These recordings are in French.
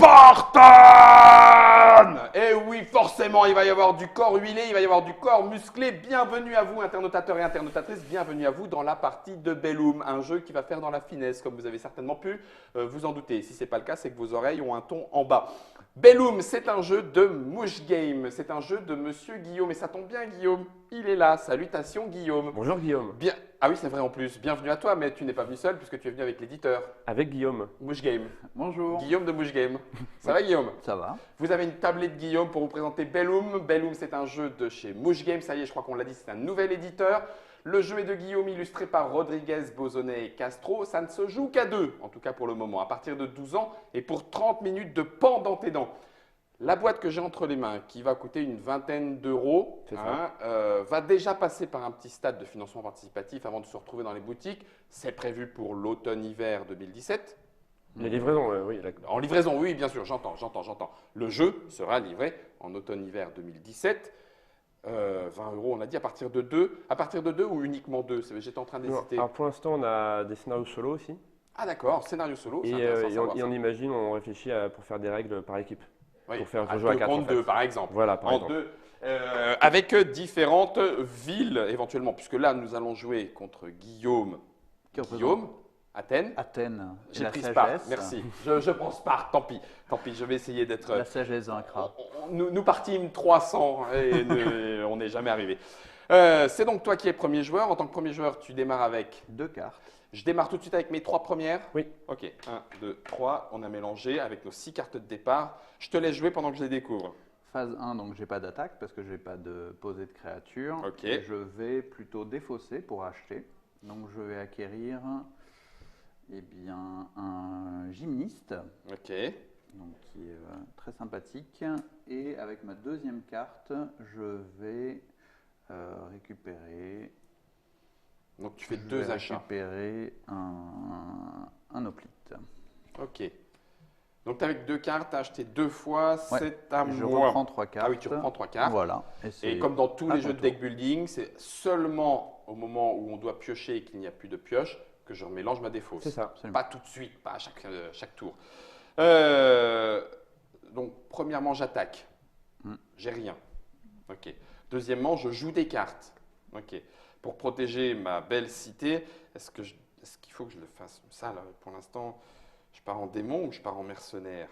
Spartan! Et oui, forcément, il va y avoir du corps huilé, il va y avoir du corps musclé. Bienvenue à vous, internautateurs et internautatrices, bienvenue à vous dans la partie de Belloom, un jeu qui va faire dans la finesse, comme vous avez certainement pu vous en douter. Si ce n'est pas le cas, c'est que vos oreilles ont un ton en bas. Belloom, c'est un jeu de Mouche Game, c'est un jeu de Monsieur Guillaume, et ça tombe bien, Guillaume, il est là. Salutations, Guillaume. Bonjour Guillaume. Bien. Ah oui, c'est vrai en plus. Bienvenue à toi, mais tu n'es pas venu seul puisque tu es venu avec l'éditeur. Avec Guillaume. Mouche Game. Bonjour. Guillaume de Mouche Game. Ça va, Guillaume? Ça va. Vous avez une tablette Guillaume pour vous présenter Belloom. Belloom, c'est un jeu de chez Mouche Game. Ça y est, je crois qu'on l'a dit, c'est un nouvel éditeur. Le jeu est de Guillaume, illustré par Rodriguez, Bozonnet et Castro. Ça ne se joue qu'à deux, en tout cas pour le moment, à partir de 12 ans et pour 30 minutes de pan dans tes dents. La boîte que j'ai entre les mains, qui va coûter une vingtaine d'euros, va déjà passer par un petit stade de financement participatif avant de se retrouver dans les boutiques. C'est prévu pour l'automne-hiver 2017. Les livraisons, oui. En livraison, oui, bien sûr, j'entends. Le jeu sera livré en automne-hiver 2017. 20 euros, on a dit, à partir de 2. À partir de 2 ou uniquement 2? J'étais en train d'hésiter. Alors pour l'instant, on a des scénarios solo aussi. Ah d'accord, scénario solo, c'est Et, intéressant de savoir et ça. on imagine, on réfléchit pour faire des règles par équipe. Oui, pour faire à jouer à 2 4 contre 2 par exemple. Voilà, par En exemple. 2, avec différentes villes éventuellement, puisque là nous allons jouer contre Guillaume. Guillaume, Athènes. Athènes. et J'ai la pris sagesse. Sparte, merci. Je prends Sparte, tant pis, je vais essayer d'être. La sagesse vaincra. Nous partîmes 300 et on n'est jamais arrivé. C'est donc toi qui es premier joueur. En tant que premier joueur, tu démarres avec. 2 cartes. Je démarre tout de suite avec mes 3 premières. Oui. Ok, 1, 2, 3. On a mélangé avec nos 6 cartes de départ. Je te laisse jouer pendant que je les découvre. Phase 1, donc j'ai pas d'attaque parce que j'ai pas de posée de créature. Ok. Et je vais plutôt défausser pour acheter. Donc je vais acquérir eh bien, un gymniste, Ok. donc, qui est très sympathique. Et avec ma deuxième carte, je vais récupérer. Donc tu fais Je 2 vais achats. récupérer un hoplite. Ok. Donc tu avec 2 cartes, tu as acheté 2 fois, Ouais, c'est à Je moi. reprends 3 cartes. Ah oui, tu reprends 3 cartes. Voilà. Et comme dans tous à les ton jeux de tour. deck building, c'est seulement au moment où on doit piocher et qu'il n'y a plus de pioche que je mélange ma défausse. C'est ça. Absolument. Pas tout de suite, pas à chaque tour. Donc, premièrement, j'attaque. J'ai rien. Ok. Deuxièmement, je joue des cartes. Ok. Pour protéger ma belle cité, est-ce qu'il faut que je le fasse ça là, pour l'instant, je pars en démon ou je pars en mercenaire?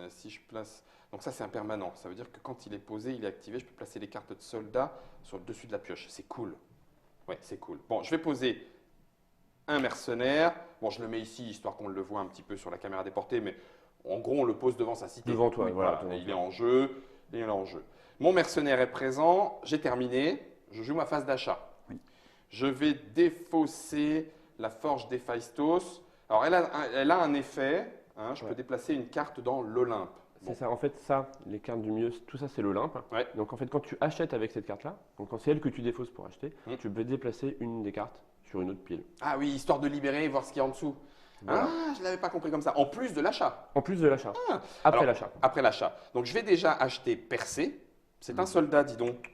Si je place. Donc ça c'est un permanent. Ça veut dire que quand il est posé, il est activé, je peux placer les cartes de soldat sur le dessus de la pioche. C'est cool. Ouais, c'est cool. Bon, je vais poser un mercenaire. Bon, je le mets ici histoire qu'on le voit un petit peu sur la caméra déportée, mais en gros on le pose devant sa cité. Devant toi, Oui, voilà. Il est en jeu. Il est en jeu. Mon mercenaire est présent. J'ai terminé. Je joue ma phase d'achat. Oui. Je vais défausser la forge d'Héphaïstos. Alors elle a un effet. Hein, je peux déplacer une carte dans l'Olympe. C'est ça. En fait, ça, les cartes du milieu, tout ça, c'est l'Olympe. Ouais. Donc en fait, quand tu achètes avec cette carte-là, donc quand c'est elle que tu défausses pour acheter, tu peux déplacer une des cartes sur une autre pile. Ah oui, histoire de libérer et voir ce qu'il y a en dessous. Voilà. Ah, je ne l'avais pas compris comme ça. En plus de l'achat. En plus de l'achat. Ah. Après Alors, l'achat. Après l'achat. Donc je vais déjà acheter Percé. C'est un soldat, dis donc.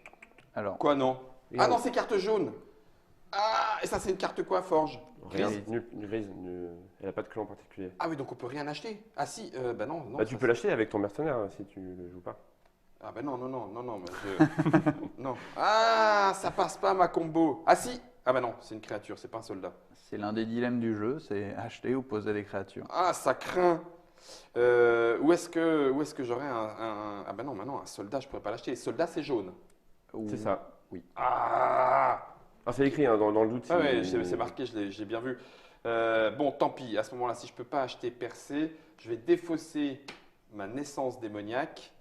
Alors, Quoi, non? Et Ah on- non, c'est carte jaune. Ah, et ça, c'est une carte quoi, Forge? Rien, Grise. grise, elle n'a pas de clan particulier. Ah oui, donc on peut rien acheter. Ah si, bah non. Bah, tu ça, peux l'acheter avec ton mercenaire si tu ne le joues pas. Ah bah non, mais non. Ah, ça passe pas ma combo. Ah si. Ah bah non, c'est une créature, c'est pas un soldat. c'est l'un des dilemmes du jeu, c'est acheter ou poser des créatures. Ah, ça craint. Où est-ce que j'aurais un... Ah bah non, maintenant un soldat, je pourrais pas l'acheter. Soldat, c'est jaune. C'est ça. Ah. Ah, c'est écrit hein, dans le doute. Ah ouais, c'est marqué, j'ai bien vu. Bon, tant pis. À ce moment-là, si je peux pas acheter Percé, je vais défausser ma naissance démoniaque,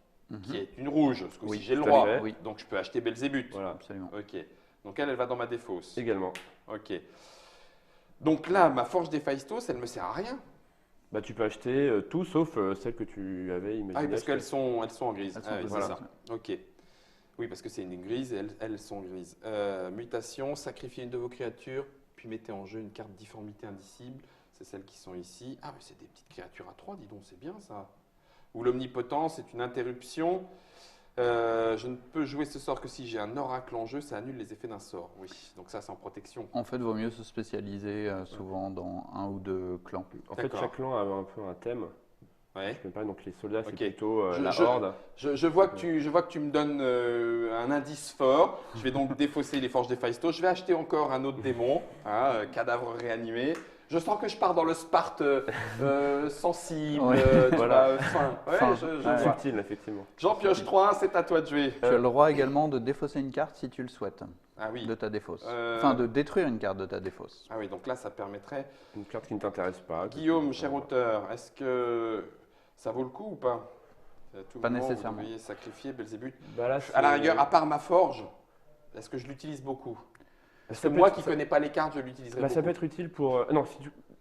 qui est une rouge. Parce que Oui, si j'ai le tout à roi, fait. Oui. donc je peux acheter Belzébuth. Voilà. Absolument. Ok. Donc elle va dans ma défausse. Également. Ok. Donc là, ma forge d'Héphaïstos, elle me sert à rien. Bah, tu peux acheter tout sauf celle que tu avais imaginé. Ah oui, parce acheter. qu'elles sont en grise. Elles sont Ah oui, en c'est grise. ça. Ok. Oui, parce que c'est une grise et elles sont grises. Mutation, sacrifiez une de vos créatures, puis mettez en jeu une carte difformité indicible. C'est celles qui sont ici. Ah, mais c'est des petites créatures à 3, dis donc, c'est bien ça. Ou l'omnipotence, c'est une interruption. Je ne peux jouer ce sort que si j'ai un oracle en jeu, ça annule les effets d'un sort. Oui, donc ça, c'est en protection. En fait, il vaut mieux se spécialiser souvent dans un ou deux clans. En fait, D'accord. chaque clan a un peu un thème. Ouais. Je me parle, donc les soldats, c'est Ok. plutôt Je- la je- horde. Je vois que tu me donnes un indice fort. Je vais donc défausser les forges d'Héphaïstos. Je vais acheter encore un autre démon, hein, cadavre réanimé. Je sens que je pars dans le Sparte sensible, Ouais. tu Voilà. vois, fin. Ouais, Fin. je Ouais. vois. Subtil, effectivement. J'en pioche 3, c'est à toi de jouer. Tu as le droit également de défausser une carte si tu le souhaites, Ah oui. de ta défausse. Euh, Enfin, de détruire une carte de ta défausse. Ah oui, donc là, ça permettrait. Une carte qui ne t'intéresse pas. que Guillaume, tu- cher auteur, est-ce que ça vaut le coup ou pas? À tout Pas moment, nécessairement. Vous devriez sacrifier Belzébuth. Bah là, À la c'est- rigueur, à part ma forge, est-ce que je l'utilise beaucoup? Parce que Ça peut moi être- qui ne ça- connais pas les cartes, je l'utiliserai Bah, beaucoup. ça peut être utile pour. Non,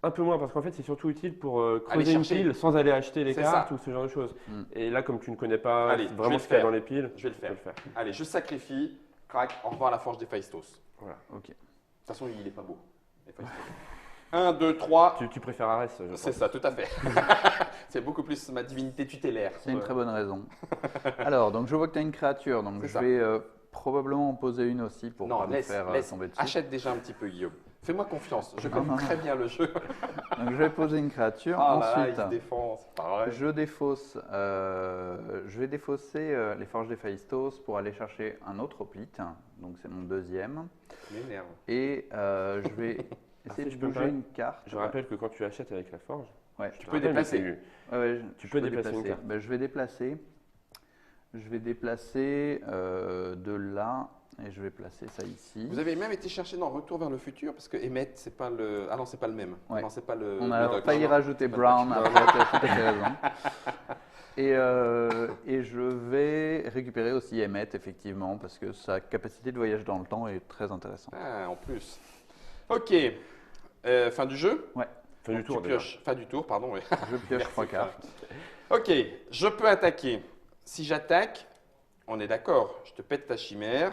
un peu moins, parce qu'en fait, c'est surtout utile pour Aller creuser une chercher. pile sans aller acheter les C'est cartes ça. ou ce genre de choses. Mm. Et là, comme tu ne connais pas Allez, je vais vraiment le ce qu'il y a faire. dans les piles, Je vais le tu peux faire. le faire. Allez, je sacrifie. Crac, au revoir la forge d'Héphaïstos. Voilà. Ok. De toute façon, il n'est pas beau. Héphaïstos. 1, 2, 3. Tu préfères Arès, je C'est pense. ça, tout à fait. C'est beaucoup plus ma divinité tutélaire. C'est une très bonne raison. Alors, donc je vois que tu as une créature, donc C'est je ça. vais probablement en poser une aussi pour Non, pas me laisse, faire laisse. tomber dessus. Achète déjà un petit peu, Guillaume. Fais-moi confiance. Je Non, connais non, très bien le jeu. Donc je vais poser une créature. Ah là là, il Ensuite, se défend. C'est pas vrai. je défausse, je vais défausser les forges d'Héphaïstos pour aller chercher un autre hoplite. Donc c'est mon deuxième. Ça m'énerve. Et je vais essayer si de je peux me bouger permettre, une carte. Je rappelle que quand tu achètes avec la forge, Ouais. Tu peux déplacer. Tu peux déplacer une carte. Ben, je vais déplacer. Je vais déplacer de là et je vais placer ça ici. Vous avez même été chercher dans Retour vers le futur parce que Emmett, c'est pas le. Ah non, c'est pas le même. Ouais. Non, c'est pas le. On le a Doc. failli Non, non, rajouter c'est pas le Brown, Doc. après tu as tout à fait raison. Et je vais récupérer aussi Emmett, effectivement, parce que sa capacité de voyage dans le temps est très intéressante. Ah, en plus. Ok. Fin du jeu. Fin du Donc, tour, tu déjà. pioches. Fin du tour, pardon. Oui. Je pioche Merci, 3 cartes. Ok, je peux attaquer. Si j'attaque, on est d'accord. Je te pète ta chimère.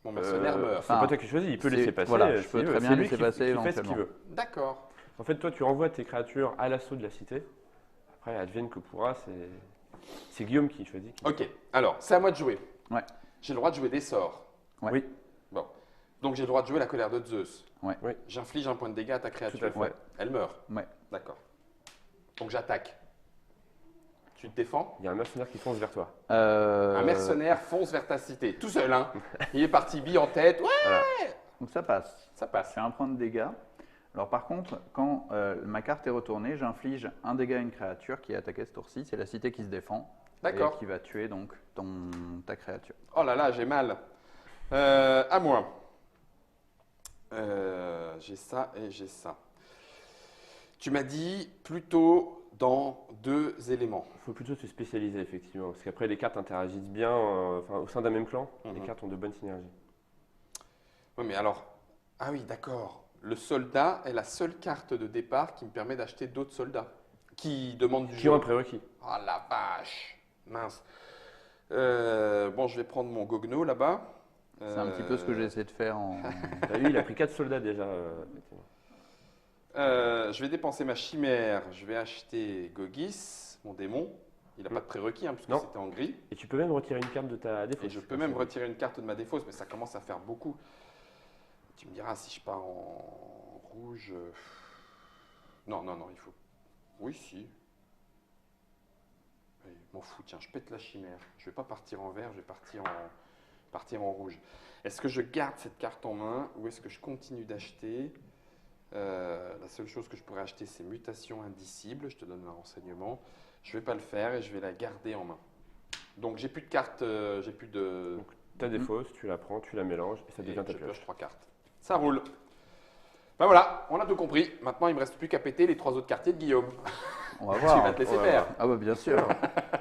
Mon mercenaire meurt. C'est Enfin, pas toi qui choisis, il peut c'est- laisser passer. voilà, je s'il peux veut. très bien C'est lui laisser qui- passer qui fait ce qu'il éventuellement. veut. D'accord. En fait, toi, tu envoies tes créatures à l'assaut de la cité. Après, advienne que pourra, c'est Guillaume qui choisit. Ok, alors, c'est à moi de jouer. Ouais. J'ai le droit de jouer des sorts. Ouais. Oui, Bon. Donc j'ai le droit de jouer la colère de Zeus. Ouais. Oui. J'inflige un point de dégâts à ta créature. Tout à fait. Ouais. Elle meurt. Ouais. D'accord. Donc j'attaque. Tu te défends. il y a un mercenaire qui fonce vers toi. Un mercenaire fonce vers ta cité, tout seul. Hein. Il est parti, bille en tête. Ouais, Voilà. Donc ça passe. ça passe. C'est un point de dégâts. Alors par contre, quand ma carte est retournée, j'inflige un dégât à une créature qui est attaquée ce tour-ci. C'est la cité qui se défend. D'accord. Et qui va tuer donc ta créature. Oh là là, j'ai mal. À moi. J'ai ça et j'ai ça. Tu m'as dit plutôt dans 2 éléments. Il faut plutôt se spécialiser, effectivement. Parce qu'après, les cartes interagissent bien enfin, au sein d'un même clan. Les Mhm. cartes ont de bonnes synergies. Oui, mais alors. Ah oui, d'accord. Le soldat est la seule carte de départ qui me permet d'acheter d'autres soldats. Qui demandent du Qui jeu. ont un prérequis. Oh la vache. Mince. Bon, je vais prendre mon Gogno là-bas. C'est un petit peu ce que j'ai essayé de faire en. Bah, lui, il a pris 4 soldats déjà. Effectivement. Je vais dépenser ma chimère. Je vais acheter Gogis, mon démon. Il n'a pas de prérequis, hein, puisque Non. c'était en gris. Et tu peux même retirer une carte de ta défausse. Et je peux même retirer une carte de ma défausse, mais ça commence à faire beaucoup. Tu me diras, si je pars en rouge... Non, non, non, il faut... Oui, si. Allez, m'en fous, tiens, je pète la chimère. Je vais pas partir en vert, je vais partir en rouge. Est-ce que je garde cette carte en main ou est-ce que je continue d'acheter La seule chose que je pourrais acheter, c'est mutation indicible. Je te donne un renseignement. Je vais pas le faire et je vais la garder en main. Donc j'ai plus de cartes, j'ai plus de... Ta défausse, tu la prends, tu la mélanges et ça Et devient ta je pioche. pioche 3 cartes. Ça roule. Ben voilà, on a tout compris. Maintenant, il me reste plus qu'à péter les 3 autres quartiers de Guillaume. On va voir. Tu vas te laisser On va faire. voir. Ah bah bien sûr.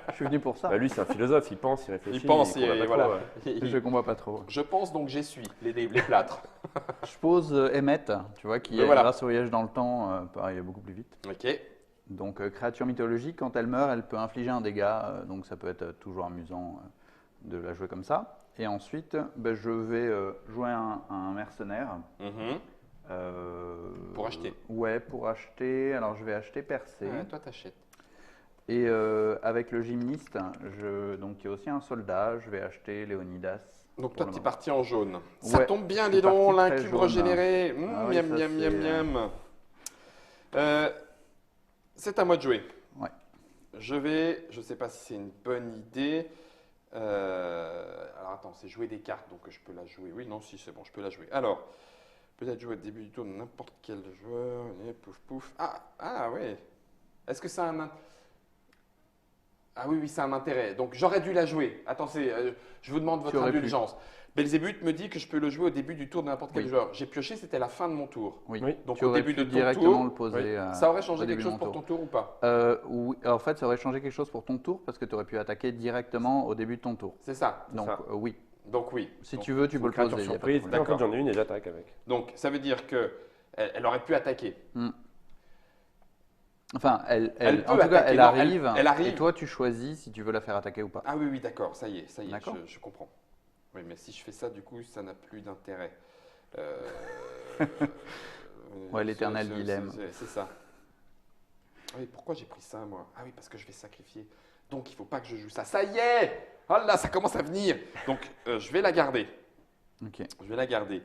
Je suis venu pour ça. Bah, lui, c'est un philosophe, il pense, il réfléchit. Il pense, combat et pas voilà. trop, ouais. Je combat pas trop. Je pense donc j'essuie les plâtres. Je pose Emmett, tu vois, qui Ben voilà. grâce au voyage dans le temps, pareil, beaucoup plus vite. Ok. Donc créature mythologique, quand elle meurt, elle peut infliger un dégât, donc ça peut être toujours amusant de la jouer comme ça. Et ensuite, ben, je vais jouer un mercenaire. Mhm. Pour acheter. Ouais, pour acheter. Alors je vais acheter Percé. Ouais, toi, t'achètes. Et avec le gymniste, donc qui est aussi un soldat, je vais acheter Léonidas. Donc pour toi, le tu es moment. parti en jaune. Ça Ouais, tombe bien, je dis suis donc, parti l'incube très jaune. régénéré. Ah oui, Miam, ça, miam, miam, c'est- miam. C'est à moi de jouer. Ouais. je sais pas si c'est une bonne idée. Alors attends, c'est jouer des cartes, donc je peux la jouer. Oui, non, si c'est bon, je peux la jouer. Alors, peut-être jouer au début du tour de n'importe quel joueur. Et pouf pouf. Ah ouais. Est-ce que ça a un Ah oui, c'est un intérêt. Donc j'aurais dû la jouer. Attends, je vous demande Tu votre aurais pu. indulgence. Belzébuth me dit que je peux le jouer au début du tour de n'importe quel Oui. joueur. J'ai pioché, c'était la fin de mon tour. Oui. Oui. Donc Tu au aurais début pu de ton directement tour, le poser. ça aurait au changé début quelque de chose mon pour tour. ton tour ou pas? Oui, en fait, ça aurait changé quelque chose pour ton tour parce que tu aurais pu attaquer directement au début de ton tour. C'est ça. Donc, ça. Oui. Donc oui. Si Donc, tu veux, tu C'est peux une le poser. créature y a pas de surprise. problème. Et en fait, D'accord. j'en ai une et j'attaque avec. Donc ça veut dire que elle aurait pu attaquer. Enfin, Elle peut en tout cas, attaquer. elle Non, arrive. elle arrive. Et toi, tu choisis si tu veux la faire attaquer ou pas. Ah oui, d'accord, ça y est, D'accord. je comprends. Oui, mais si je fais ça, du coup, ça n'a plus d'intérêt. Ouais, l'éternel dilemme. C'est ça. Ah oui, pourquoi j'ai pris ça, moi? Ah oui, parce que je vais sacrifier. Donc, il ne faut pas que je joue ça. Ça y est! Oh là, ça commence à venir. Donc, je vais la garder. Ok. Je vais la garder.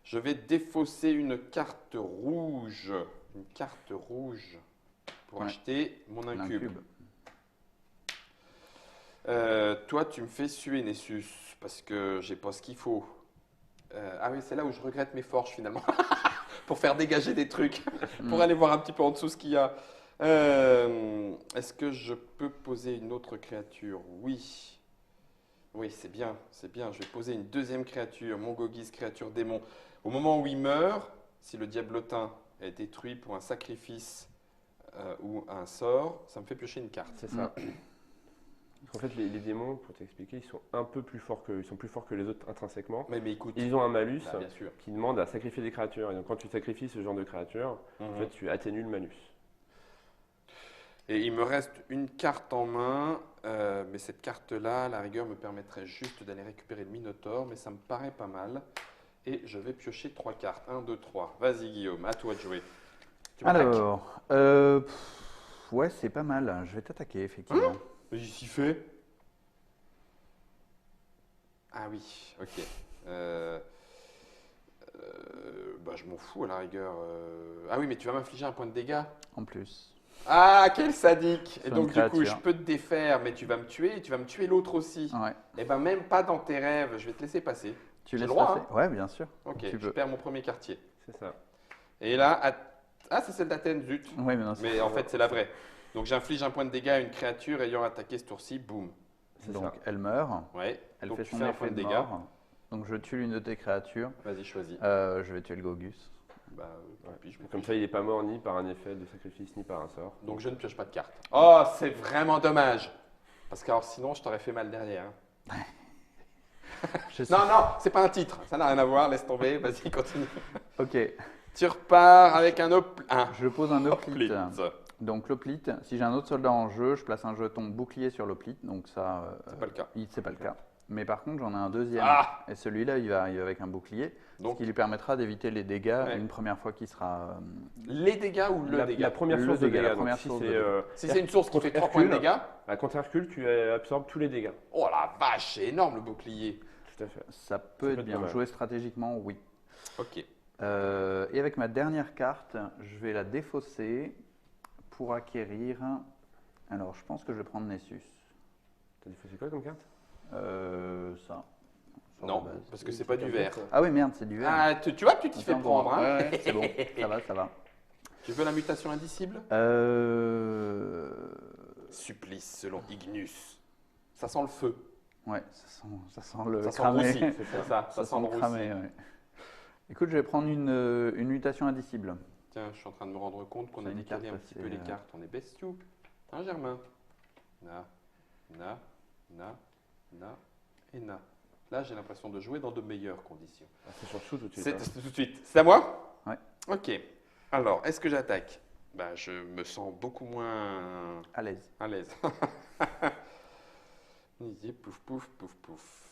Je vais défausser une carte rouge. Une carte rouge pour Ouais. acheter mon incube. L'incube. Toi, tu me fais suer, Nessus, parce que j'ai pas ce qu'il faut. Ah oui, c'est là où je regrette mes forges finalement, pour faire dégager des trucs, pour aller voir un petit peu en dessous ce qu'il y a. Est-ce que je peux poser une autre créature? Oui. Oui, c'est bien, c'est bien. Je vais poser une deuxième créature, mon Gogis, créature démon. Au moment où il meurt, si le diablotin est détruit pour un sacrifice ou un sort, ça me fait piocher une carte. C'est ça. Parce qu'en fait, les démons, pour t'expliquer, ils sont un peu plus forts ils sont plus forts que les autres intrinsèquement. Mais écoute, Ils ont un malus bah, bien sûr. qui demande à sacrifier des créatures. Et donc, quand tu sacrifies ce genre de créatures, en fait, tu atténues le malus. Et il me reste une carte en main, mais cette carte-là, à la rigueur, me permettrait juste d'aller récupérer le Minotaure, mais ça me paraît pas mal. Et je vais piocher 3 cartes. 1, 2, 3. Vas-y Guillaume, à toi de jouer. Tu m'attaques. Alors, ouais, c'est pas mal. Je vais t'attaquer, effectivement. J'y suis fait. Ah oui, ok. Bah, je m'en fous à la rigueur. Ah oui, mais tu vas m'infliger un point de dégâts. En plus. Ah, quel sadique! Et Sur donc, une du coup, je créature. peux te défaire, mais tu vas me tuer et tu vas me tuer l'autre aussi. Ouais. Eh ben, même pas dans tes rêves, je vais te laisser passer. Tu J'ai laisses le droit, passer? Ouais, bien sûr. Ok, Tu je peux. perds mon premier quartier. C'est ça. Et là, ah, c'est celle d'Athènes, zut. Ouais, mais non, c'est- Mais en fait, c'est la vraie. Donc, j'inflige un point de dégâts à une créature ayant attaqué ce tour-ci, boum. C'est Donc, ça. elle meurt. Ouais. Elle Donc, fait tu son fais un effet point de de dégâts. mort. Donc, je tue l'une de tes créatures. Vas-y, choisis. Je vais tuer le Gogus. Bah, tant pis, je me Comme ça, il n'est pas mort ni par un effet de sacrifice, ni par un sort. Donc, je ne pioche pas de carte. Oh, c'est vraiment dommage. Parce que alors, sinon, je t'aurais fait mal derrière. hein. Je sais- Non, non, c'est pas un titre. Ça n'a rien à voir. Laisse tomber. Vas-y, continue. Ok. Tu repars avec un Je pose un hoplite. hoplite. Donc, l'hoplite, si j'ai un autre soldat en jeu, je place un jeton bouclier sur l'hoplite. Donc, ça. C'est pas le cas. C'est pas le cas. Mais par contre, j'en ai un deuxième. Ah. Et celui-là, il va avec un bouclier. Ce Donc, qui lui permettra d'éviter les dégâts Ouais. une première fois qu'il sera. les dégâts ou le dégât? La première Le source de dégât, la dégâts. première Donc, si source de c'est dégâts. Si c'est une source qui contre fait 3 points de Hercule. dégâts. contre Hercule, tu absorbes tous les dégâts. Oh la vache, c'est énorme le bouclier. Tout à fait. Ça peut être être bien. pas mal. Joué stratégiquement, oui. Ok. Et avec ma dernière carte, je vais la défausser pour acquérir. Alors, je pense que je vais prendre Nessus. T'as défaussé quoi comme carte? Ça. Sur Non, la base. parce que c'est pas du vert. Ah oui, merde, c'est du vert. Ah, tu vois que tu t'y fais Attends, prendre. Hein. ouais, ouais, c'est bon, ça va, ça va. Tu veux la mutation indicible? Supplice selon Ignus. Ça sent le feu. Ouais, ça sent le Ça sent le cramé. roussi, c'est ça. Ça sent le le roussi. cramé, ouais. Écoute, je vais prendre une mutation indicible. Tiens, je suis en train de me rendre compte qu'on C'est a une décalé un carte petit assez, peu les cartes. On est bestiaux. Hein, Germain? Na, na et na. Là, j'ai l'impression de jouer dans de meilleures conditions. Ah, c'est sur chou tout de suite. C'est hein. tout de suite. C'est à moi? Ouais. Ok. Alors, est-ce que j'attaque? Bah, je me sens beaucoup moins À l'aise. à l'aise. Pouf, pouf, pouf, pouf.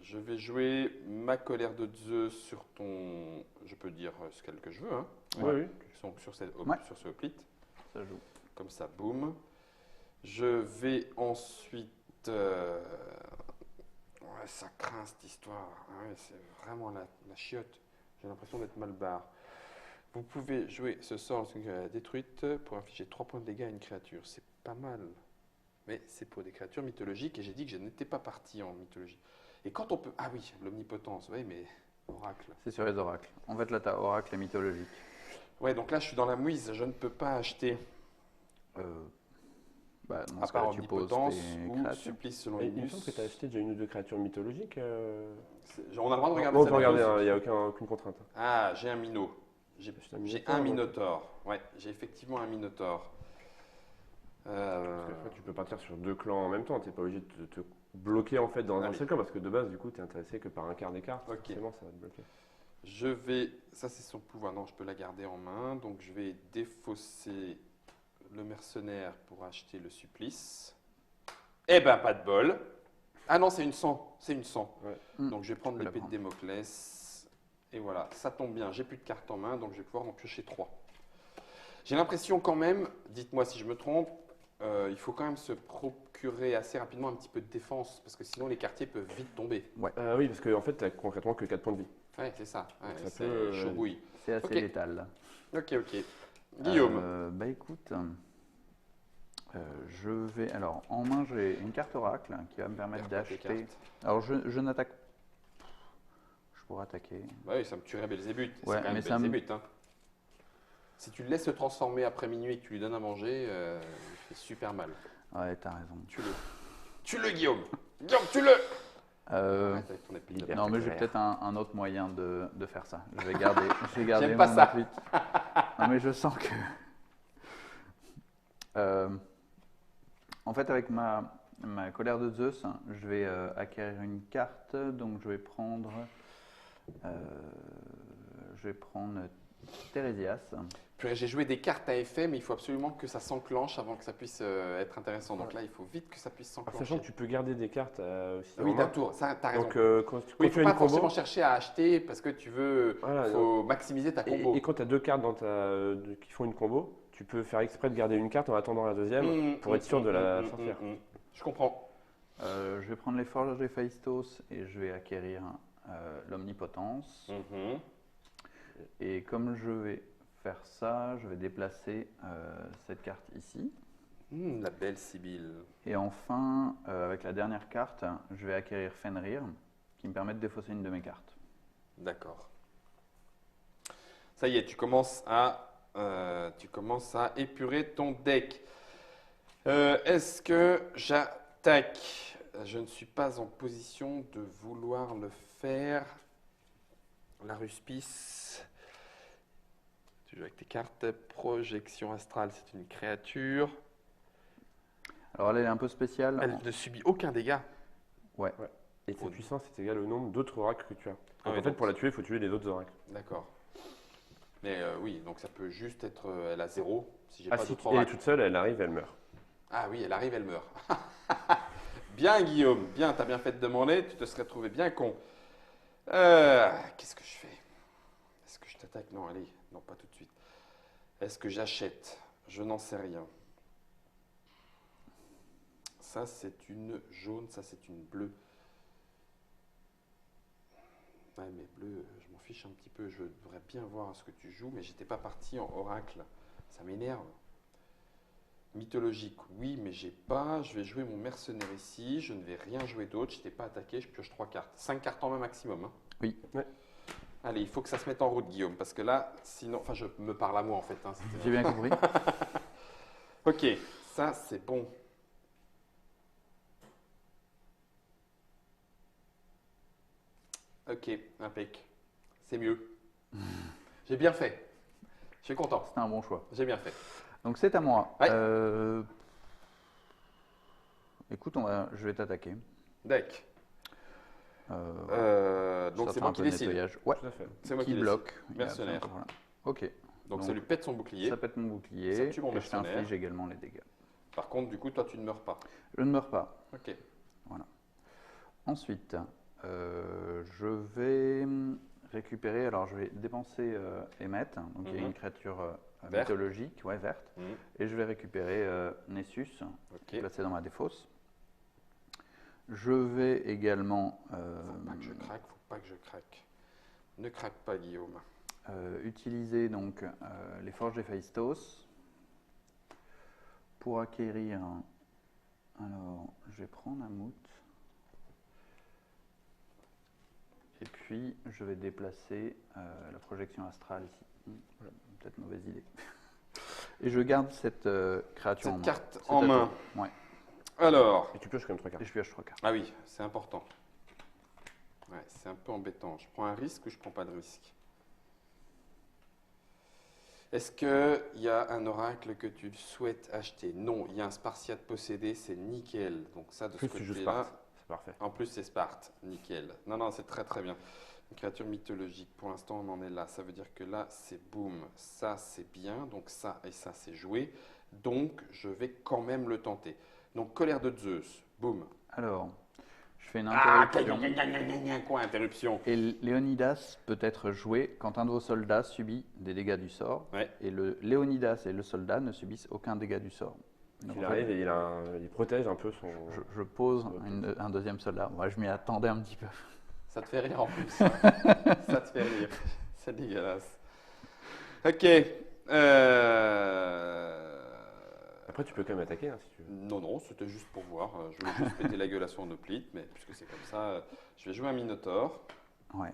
Je vais jouer ma colère de Zeus sur ton. Je peux dire ce que je veux, hein. Oui, oui. Sur Ouais. sur ce hoplite. Ça joue. Comme ça, boum. Je vais ensuite. Ouais, ça craint cette histoire. Ah ouais, c'est vraiment la chiotte. J'ai l'impression d'être mal barre. Vous pouvez jouer ce sort lorsqu'une créature est détruite pour infliger 3 points de dégâts à une créature. C'est pas mal. Mais c'est pour des créatures mythologiques et j'ai dit que je n'étais pas parti en mythologie. Et quand on peut... Ah oui, l'omnipotence, oui, mais oracle. C'est sur les oracles. En fait, là, tu as oracle et mythologique. Ouais, donc là, je suis dans la mouise. Je ne peux pas acheter, Dans à ce part cas-là, tu poses omnipotence tes ou créatures. supplice selon Et il me Linus. semble que tu as acheté déjà une ou deux créatures mythologiques. On a le droit de regarder Non, on ça peut regarder, tous. il n'y a aucune contrainte. Ah, j'ai un minot. J'ai Acheté un j'ai Minotaure, un ouais. minotaure. Ouais, j'ai effectivement un minotaure. Parce que, en fait, tu peux partir sur 2 clans en même temps, tu n'es pas obligé de te bloquer en fait dans un Allez. seul clan parce que de base, du coup, tu es intéressé que par un quart des cartes. Ok. Forcément, ça va te bloquer. Je vais. Ça, c'est son pouvoir. Non, je peux la garder en main. Donc, je vais défausser le mercenaire pour acheter le supplice. Eh ben, pas de bol. Ah non, c'est une 100. C'est une 100. Ouais. Donc, je vais prendre peux la l'épée de prendre. Démoclès. Et voilà, ça tombe bien. J'ai plus de cartes en main, donc je vais pouvoir en piocher 3. J'ai l'impression quand même, dites-moi si je me trompe, il faut quand même se procurer assez rapidement un petit peu de défense, parce que sinon les quartiers peuvent vite tomber. Oui, parce qu'en fait, tu n'as concrètement que 4 points de vie. Ouais, c'est ça. Ouais, Donc ça c'est peut, chaud bouille. C'est assez Ok. létal. Ok, ok. Guillaume. Écoute, je vais. Alors, en main, j'ai une carte oracle qui va me permettre Perds pas tes d'acheter. cartes. Alors, je n'attaque. Je pourrais attaquer. Bah oui, ça me tuerait Belzébuth. Ouais, C'est quand mais même ça me- Belzébuth. Hein. Si tu le laisses se transformer après minuit et que tu lui donnes à manger, il fait super mal. Ouais, t'as raison. Tue-le. Tue-le, Guillaume. Guillaume, tue-le. Arrête avec ton épée de libère. Non, mais j'ai Derrière. peut-être un autre moyen de faire ça. Je vais garder, J'aime pas mon ça. appli. Non, mais je sens que. En fait, avec ma colère de Zeus, je vais acquérir une carte. Donc, je vais prendre Thérésias. Purée, j'ai joué des cartes à effet, mais il faut absolument que ça s'enclenche avant que ça puisse être intéressant. Donc là, il faut vite que ça puisse Alors, s'enclencher. sachant que tu peux garder des cartes aussi. Ah oui, en t'as main. tour, ça, t'as raison. Donc, quand tu Oui, as faut une pas combo, forcément chercher à acheter parce que tu veux, Voilà, faut maximiser ta combo. et quand tu as 2 cartes qui font une combo, tu peux faire exprès de garder une carte en attendant la deuxième pour être sûr de la sortir. Je comprends. Je vais prendre les forges d'Héphaïstos et je vais acquérir l'omnipotence. Mhm. Et comme je vais faire ça, je vais déplacer cette carte ici. La belle Sibylle. Et enfin, avec la dernière carte, je vais acquérir Fenrir, qui me permet de défausser une de mes cartes. D'accord. Ça y est, tu commences à épurer ton deck. Est-ce que j'attaque? Je ne suis pas en position de vouloir le faire. La ruspice. Tu joues avec tes cartes. Projection astrale, c'est une créature. Alors elle est un peu spéciale. Elle ne subit aucun dégât. Ouais. Et sa puissance est égale au nombre d'autres oracles que tu as. Donc, Ah ouais, en fait, donc pour la tuer, il faut tuer les autres oracles. D'accord. Mais oui, donc ça peut juste être. Elle a 0 si j'ai Ah, pas si d'autres elle est oracles. toute seule, elle arrive, elle meurt. Ah oui, elle arrive, elle meurt. Bien, Guillaume, bien, t'as bien fait de demander, tu te serais trouvé bien con. Qu'est-ce que je fais? Est-ce que je t'attaque? Non, allez, non, pas tout de suite. Est-ce que j'achète? Je n'en sais rien. Ça, c'est une jaune, ça, c'est une bleue. Ouais, mais bleu, je m'en fiche un petit peu. Je devrais bien voir ce que tu joues, mais j'étais pas parti en oracle. Ça m'énerve. Mythologique, oui, mais j'ai pas. Je vais jouer mon mercenaire ici. Je ne vais rien jouer d'autre. Je t'ai pas attaqué. Je pioche 3 cartes. 5 cartes en main maximum. Hein. Oui. Ouais. Allez, il faut que ça se mette en route, Guillaume, parce que là, sinon. Enfin, je me parle à moi en fait. Hein, c'était- J'ai bien compris. Ok, ça c'est bon. Ok, impec. C'est mieux. J'ai bien fait. Je suis content. C'était un bon choix. J'ai bien fait. Donc c'est à moi. Ouais. Écoute, je vais t'attaquer. Deck. Donc Ça c'est fait moi un qui peu de décide. nettoyage. Ouais. Tout à fait. C'est moi qui Qui décide. bloque. Il y a Mercenaire. absolument- voilà. Ok. Donc ça Donc, lui pète son bouclier. Ça pète mon bouclier. Ça tue mon et je mercenaire. t'inflige également les dégâts. Par contre, du coup, toi, tu ne meurs pas. Je ne meurs pas. Ok. Ensuite, je vais récupérer. Alors, je vais dépenser Emmet. Donc, il y a Mhm. une créature Verte. mythologique, ouais, verte. Mhm. Et je vais récupérer Nessus, Ok. placé dans ma défausse. Je vais également Faut pas que je craque, faut pas que je craque. Ne craque pas, Guillaume. utiliser donc les forges d'Héphaïstos pour acquérir. Alors, je vais prendre un mout. Et puis, je vais déplacer la projection astrale ici. Voilà, peut-être mauvaise idée. Et je garde cette créature en main. Cette carte C'est en à main. toi. Ouais. Alors, Et tu pioches comme 3 Et cartes. je pioche 3 cartes. ah oui, c'est important. Ouais, c'est un peu embêtant. Je prends un risque ou je prends pas de risque? Est-ce qu'il y a un oracle que tu souhaites acheter? Non, il y a un Spartiate possédé, c'est nickel. Donc ça, de Plus ce tu joues côté-là, Sparte. C'est parfait. en plus c'est Sparte, nickel. Non, non, c'est très très bien. Une créature mythologique, pour l'instant on en est là. Ça veut dire que là, c'est boum, ça c'est bien, donc ça et ça c'est joué. Donc je vais quand même le tenter. Donc colère de Zeus, boum. Alors, je fais une Ah, interruption. quoi, interruption? Et Léonidas peut être joué quand un de vos soldats subit des dégâts du sort. Ouais. Et le Léonidas et le soldat ne subissent aucun dégât du sort. Donc, Il en fait, arrive et il protège un peu son. je pose un deuxième soldat. Moi, je m'y attendais un petit peu. Ça te fait rire en plus. Hein. Ça te fait rire. C'est dégueulasse. Ok. Après, tu peux quand même attaquer hein, si tu veux. Non, non, c'était juste pour voir. Je voulais juste péter la gueule à son hoplite, mais puisque c'est comme ça, je vais jouer un Minotaure. Ouais.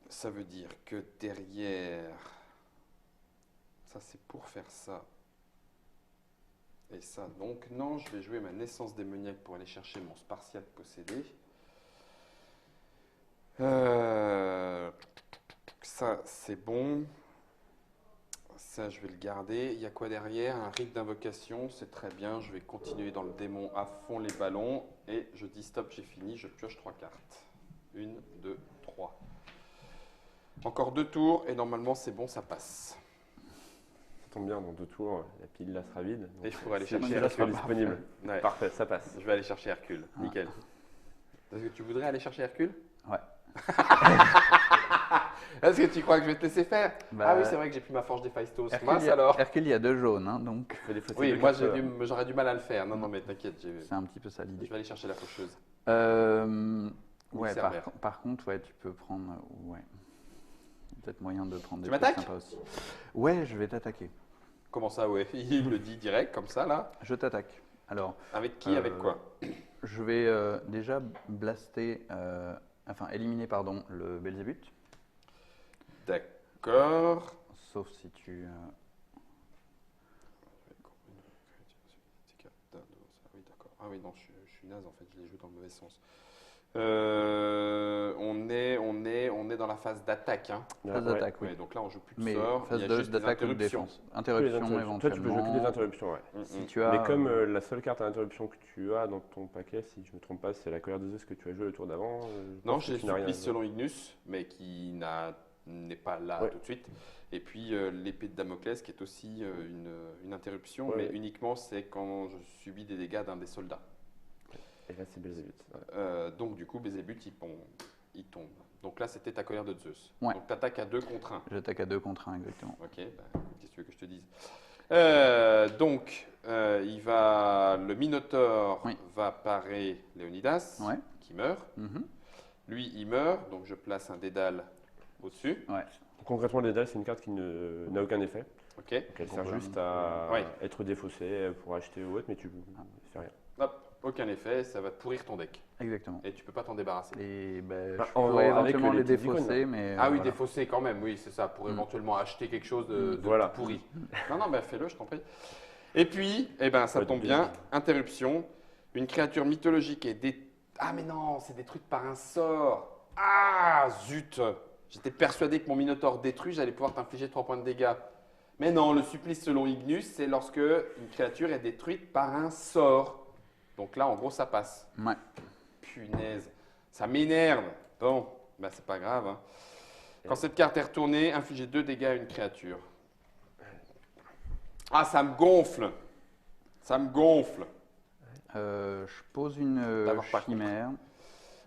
Ça veut dire que derrière, ça c'est pour faire ça. Et ça, donc non, je vais jouer ma naissance démoniaque pour aller chercher mon Spartiate possédé. Ça, c'est bon. Ça, je vais le garder. Il y a quoi derrière? Un rite d'invocation, c'est très bien. Je vais continuer dans le démon à fond les ballons. Et je dis stop, j'ai fini. Je pioche 3 cartes. 1, 2, 3. Encore 2 tours et normalement c'est bon, ça passe. Ça tombe bien, dans 2 tours, la pile là sera vide. Et je pourrais aller c'est chercher là sera Hercule. disponible. Ouais. Parfait, ça passe. Je vais aller chercher Hercule. Nickel. Est-ce que tu voudrais aller chercher Hercule? Ouais. Est-ce que tu crois que je vais te laisser faire? Bah, Ah oui, c'est vrai que j'ai pris ma forge d'Héphaïstos. Hercule, Mince alors. Hercule, il y a 2 jaunes, hein, donc Fais des fausses Oui, de moi cartes, j'aurais du mal à le faire. Non, non, mais t'inquiète, c'est un petit peu ça je l'idée. vais aller chercher la faucheuse. Ouais, Cerbère. par contre, ouais, tu peux prendre. Ouais. Peut-être moyen de prendre Tu des trucs m'attaques sympas aussi. Ouais, je vais t'attaquer. Comment ça, ouais? Il le dit direct, comme ça, là. Je t'attaque. Alors, Avec qui, avec quoi? je vais déjà blaster, éliminer, pardon, le Belzébuth. D'accord. Sauf si tu. Oui, d'accord. Ah oui, non, je suis naze en fait, je les joue dans le mauvais sens. On est dans la phase d'attaque. Hein. Phase ouais. d'attaque, oui. Ouais, donc là, on joue plus de Mais sorts, phase il y a juste des d'attaque ou de interruptions. défense. Que les Interruption interruptions. Toi, tu peux jouer que des éventuellement. interruptions, ouais. Si tu as. Mais comme la seule carte à interruption que tu as dans ton paquet, si je ne me trompe pas, c'est la colère de Zeus que tu as joué le tour d'avant. je Non, pense que j'ai tu n'as rien Supplice à selon Ignus, mais qui n'est pas là Ouais. tout de suite. Et puis l'épée de Damoclès, qui est aussi une interruption, Ouais, mais ouais. uniquement c'est quand je subis des dégâts d'un des soldats. Et là, c'est Belzébuth. Ouais. Donc du coup, Belzébuth, il tombe. Donc là, c'était ta colère de Zeus. Ouais. Donc tu attaques à 2 contre 1. J'attaque à 2 contre 1, exactement. Ok, bah, qu'est-ce que tu veux que je te dise? Le Minotaure Oui. va parer Léonidas, Ouais. qui meurt. Mhm. Lui, il meurt, donc je place un dédale au-dessus. Ouais. Concrètement, le dédale, c'est une carte qui n'a aucun effet. Ok. Donc elle sert Pourquoi juste à Ouais. être défaussée pour acheter ou autre, mais tu fais rien. Hop, aucun effet, ça va te pourrir ton deck. Exactement. Et tu peux pas t'en débarrasser. Et ben, Ah, je pourrais avec éventuellement les les petites icônes, défausser, mais. Ah oui, voilà. défausser quand même, oui, c'est ça, pour éventuellement acheter quelque chose de Voilà. pourri. Non, non, bah fais-le, je t'en prie. Et puis, eh ben, ça Ouais, tombe donc, bien, interruption, une créature mythologique est Ah mais non, c'est détruite par un sort. Ah, zut. J'étais persuadé que mon Minotaure détruit, j'allais pouvoir t'infliger 3 points de dégâts. Mais non, le supplice selon Ignus, c'est lorsque une créature est détruite par un sort. Donc là, en gros, ça passe. Ouais. Punaise, ça m'énerve. Bon, bah c'est pas grave. Hein. Quand cette carte est retournée, infligez 2 dégâts à une créature. Ah, ça me gonfle. Ça me gonfle. Je pose une D'avoir pas chimère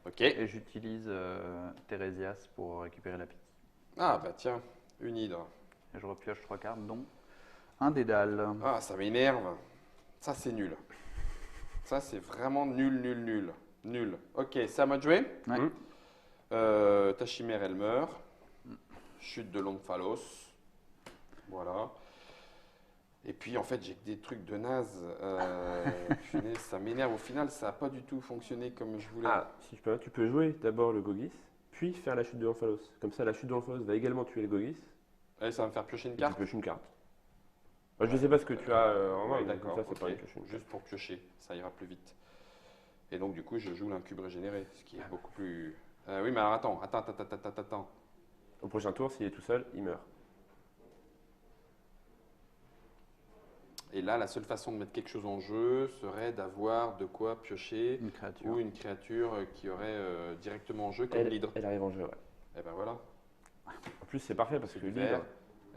Ok. et j'utilise Thérésias pour récupérer la pique. Ah bah tiens, une hydre. Et je repioche 3 cartes, dont un dédale. Ah, ça m'énerve. Ça, c'est nul. Ça, c'est vraiment nul, nul, nul. Nul. Ok, c'est à moi de jouer. Ouais. Ta chimère, elle meurt. Chute de l'Omphalos. Voilà. Et puis en fait, j'ai que des trucs de naze. Punaise, ça m'énerve. Au final, ça n'a pas du tout fonctionné comme je voulais. Ah, si je peux, tu peux jouer d'abord le Gogis, puis faire la chute de l'Omphalos. Comme ça, la chute de l'Omphalos va également tuer le Gogis, Allez, ça va me faire piocher une et tu carte. pioches une carte. Moi, je ne sais pas ce que tu as en main, Ouais, donc d'accord. ça, c'est Ok. pas une piocher une carte. Juste pour piocher, ça ira plus vite. Et donc, du coup, je joue l'incube régénéré, ce qui est beaucoup plus. Oui, mais alors attends. Au prochain tour, s'il est tout seul, il meurt. Et là, la seule façon de mettre quelque chose en jeu serait d'avoir de quoi piocher Une créature. ou une créature qui aurait directement en jeu comme l'hydre. Elle arrive en jeu, ouais. Et ben voilà, En plus, c'est parfait parce que du l'hydre, vert,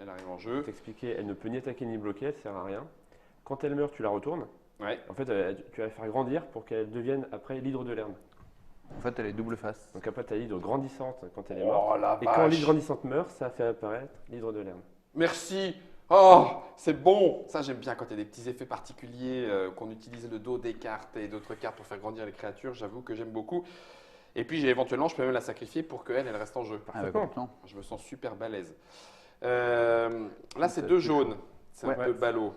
elle arrive en jeu. t'expliquer, elle ne peut ni attaquer ni bloquer, elle sert à rien. Quand elle meurt, tu la retournes. Ouais, En fait, tu vas la faire grandir pour qu'elle devienne après l'hydre de l'herbe. En fait, elle est double face. Donc après, tu as l'hydre grandissante quand elle est morte. Oh la Et quand vache. l'hydre grandissante meurt, ça fait apparaître l'hydre de l'herbe. Merci. Oh, c'est bon. Ça, j'aime bien quand il y a des petits effets particuliers, qu'on utilise le dos des cartes et d'autres cartes pour faire grandir les créatures. J'avoue que j'aime beaucoup. Et puis, éventuellement, je peux même la sacrifier pour qu'elle, elle reste en jeu. Ah, ouais, complètement. Je me sens super balèze. Là, c'est Ça, 2 c'est jaunes. C'est un Ouais. peu ballot.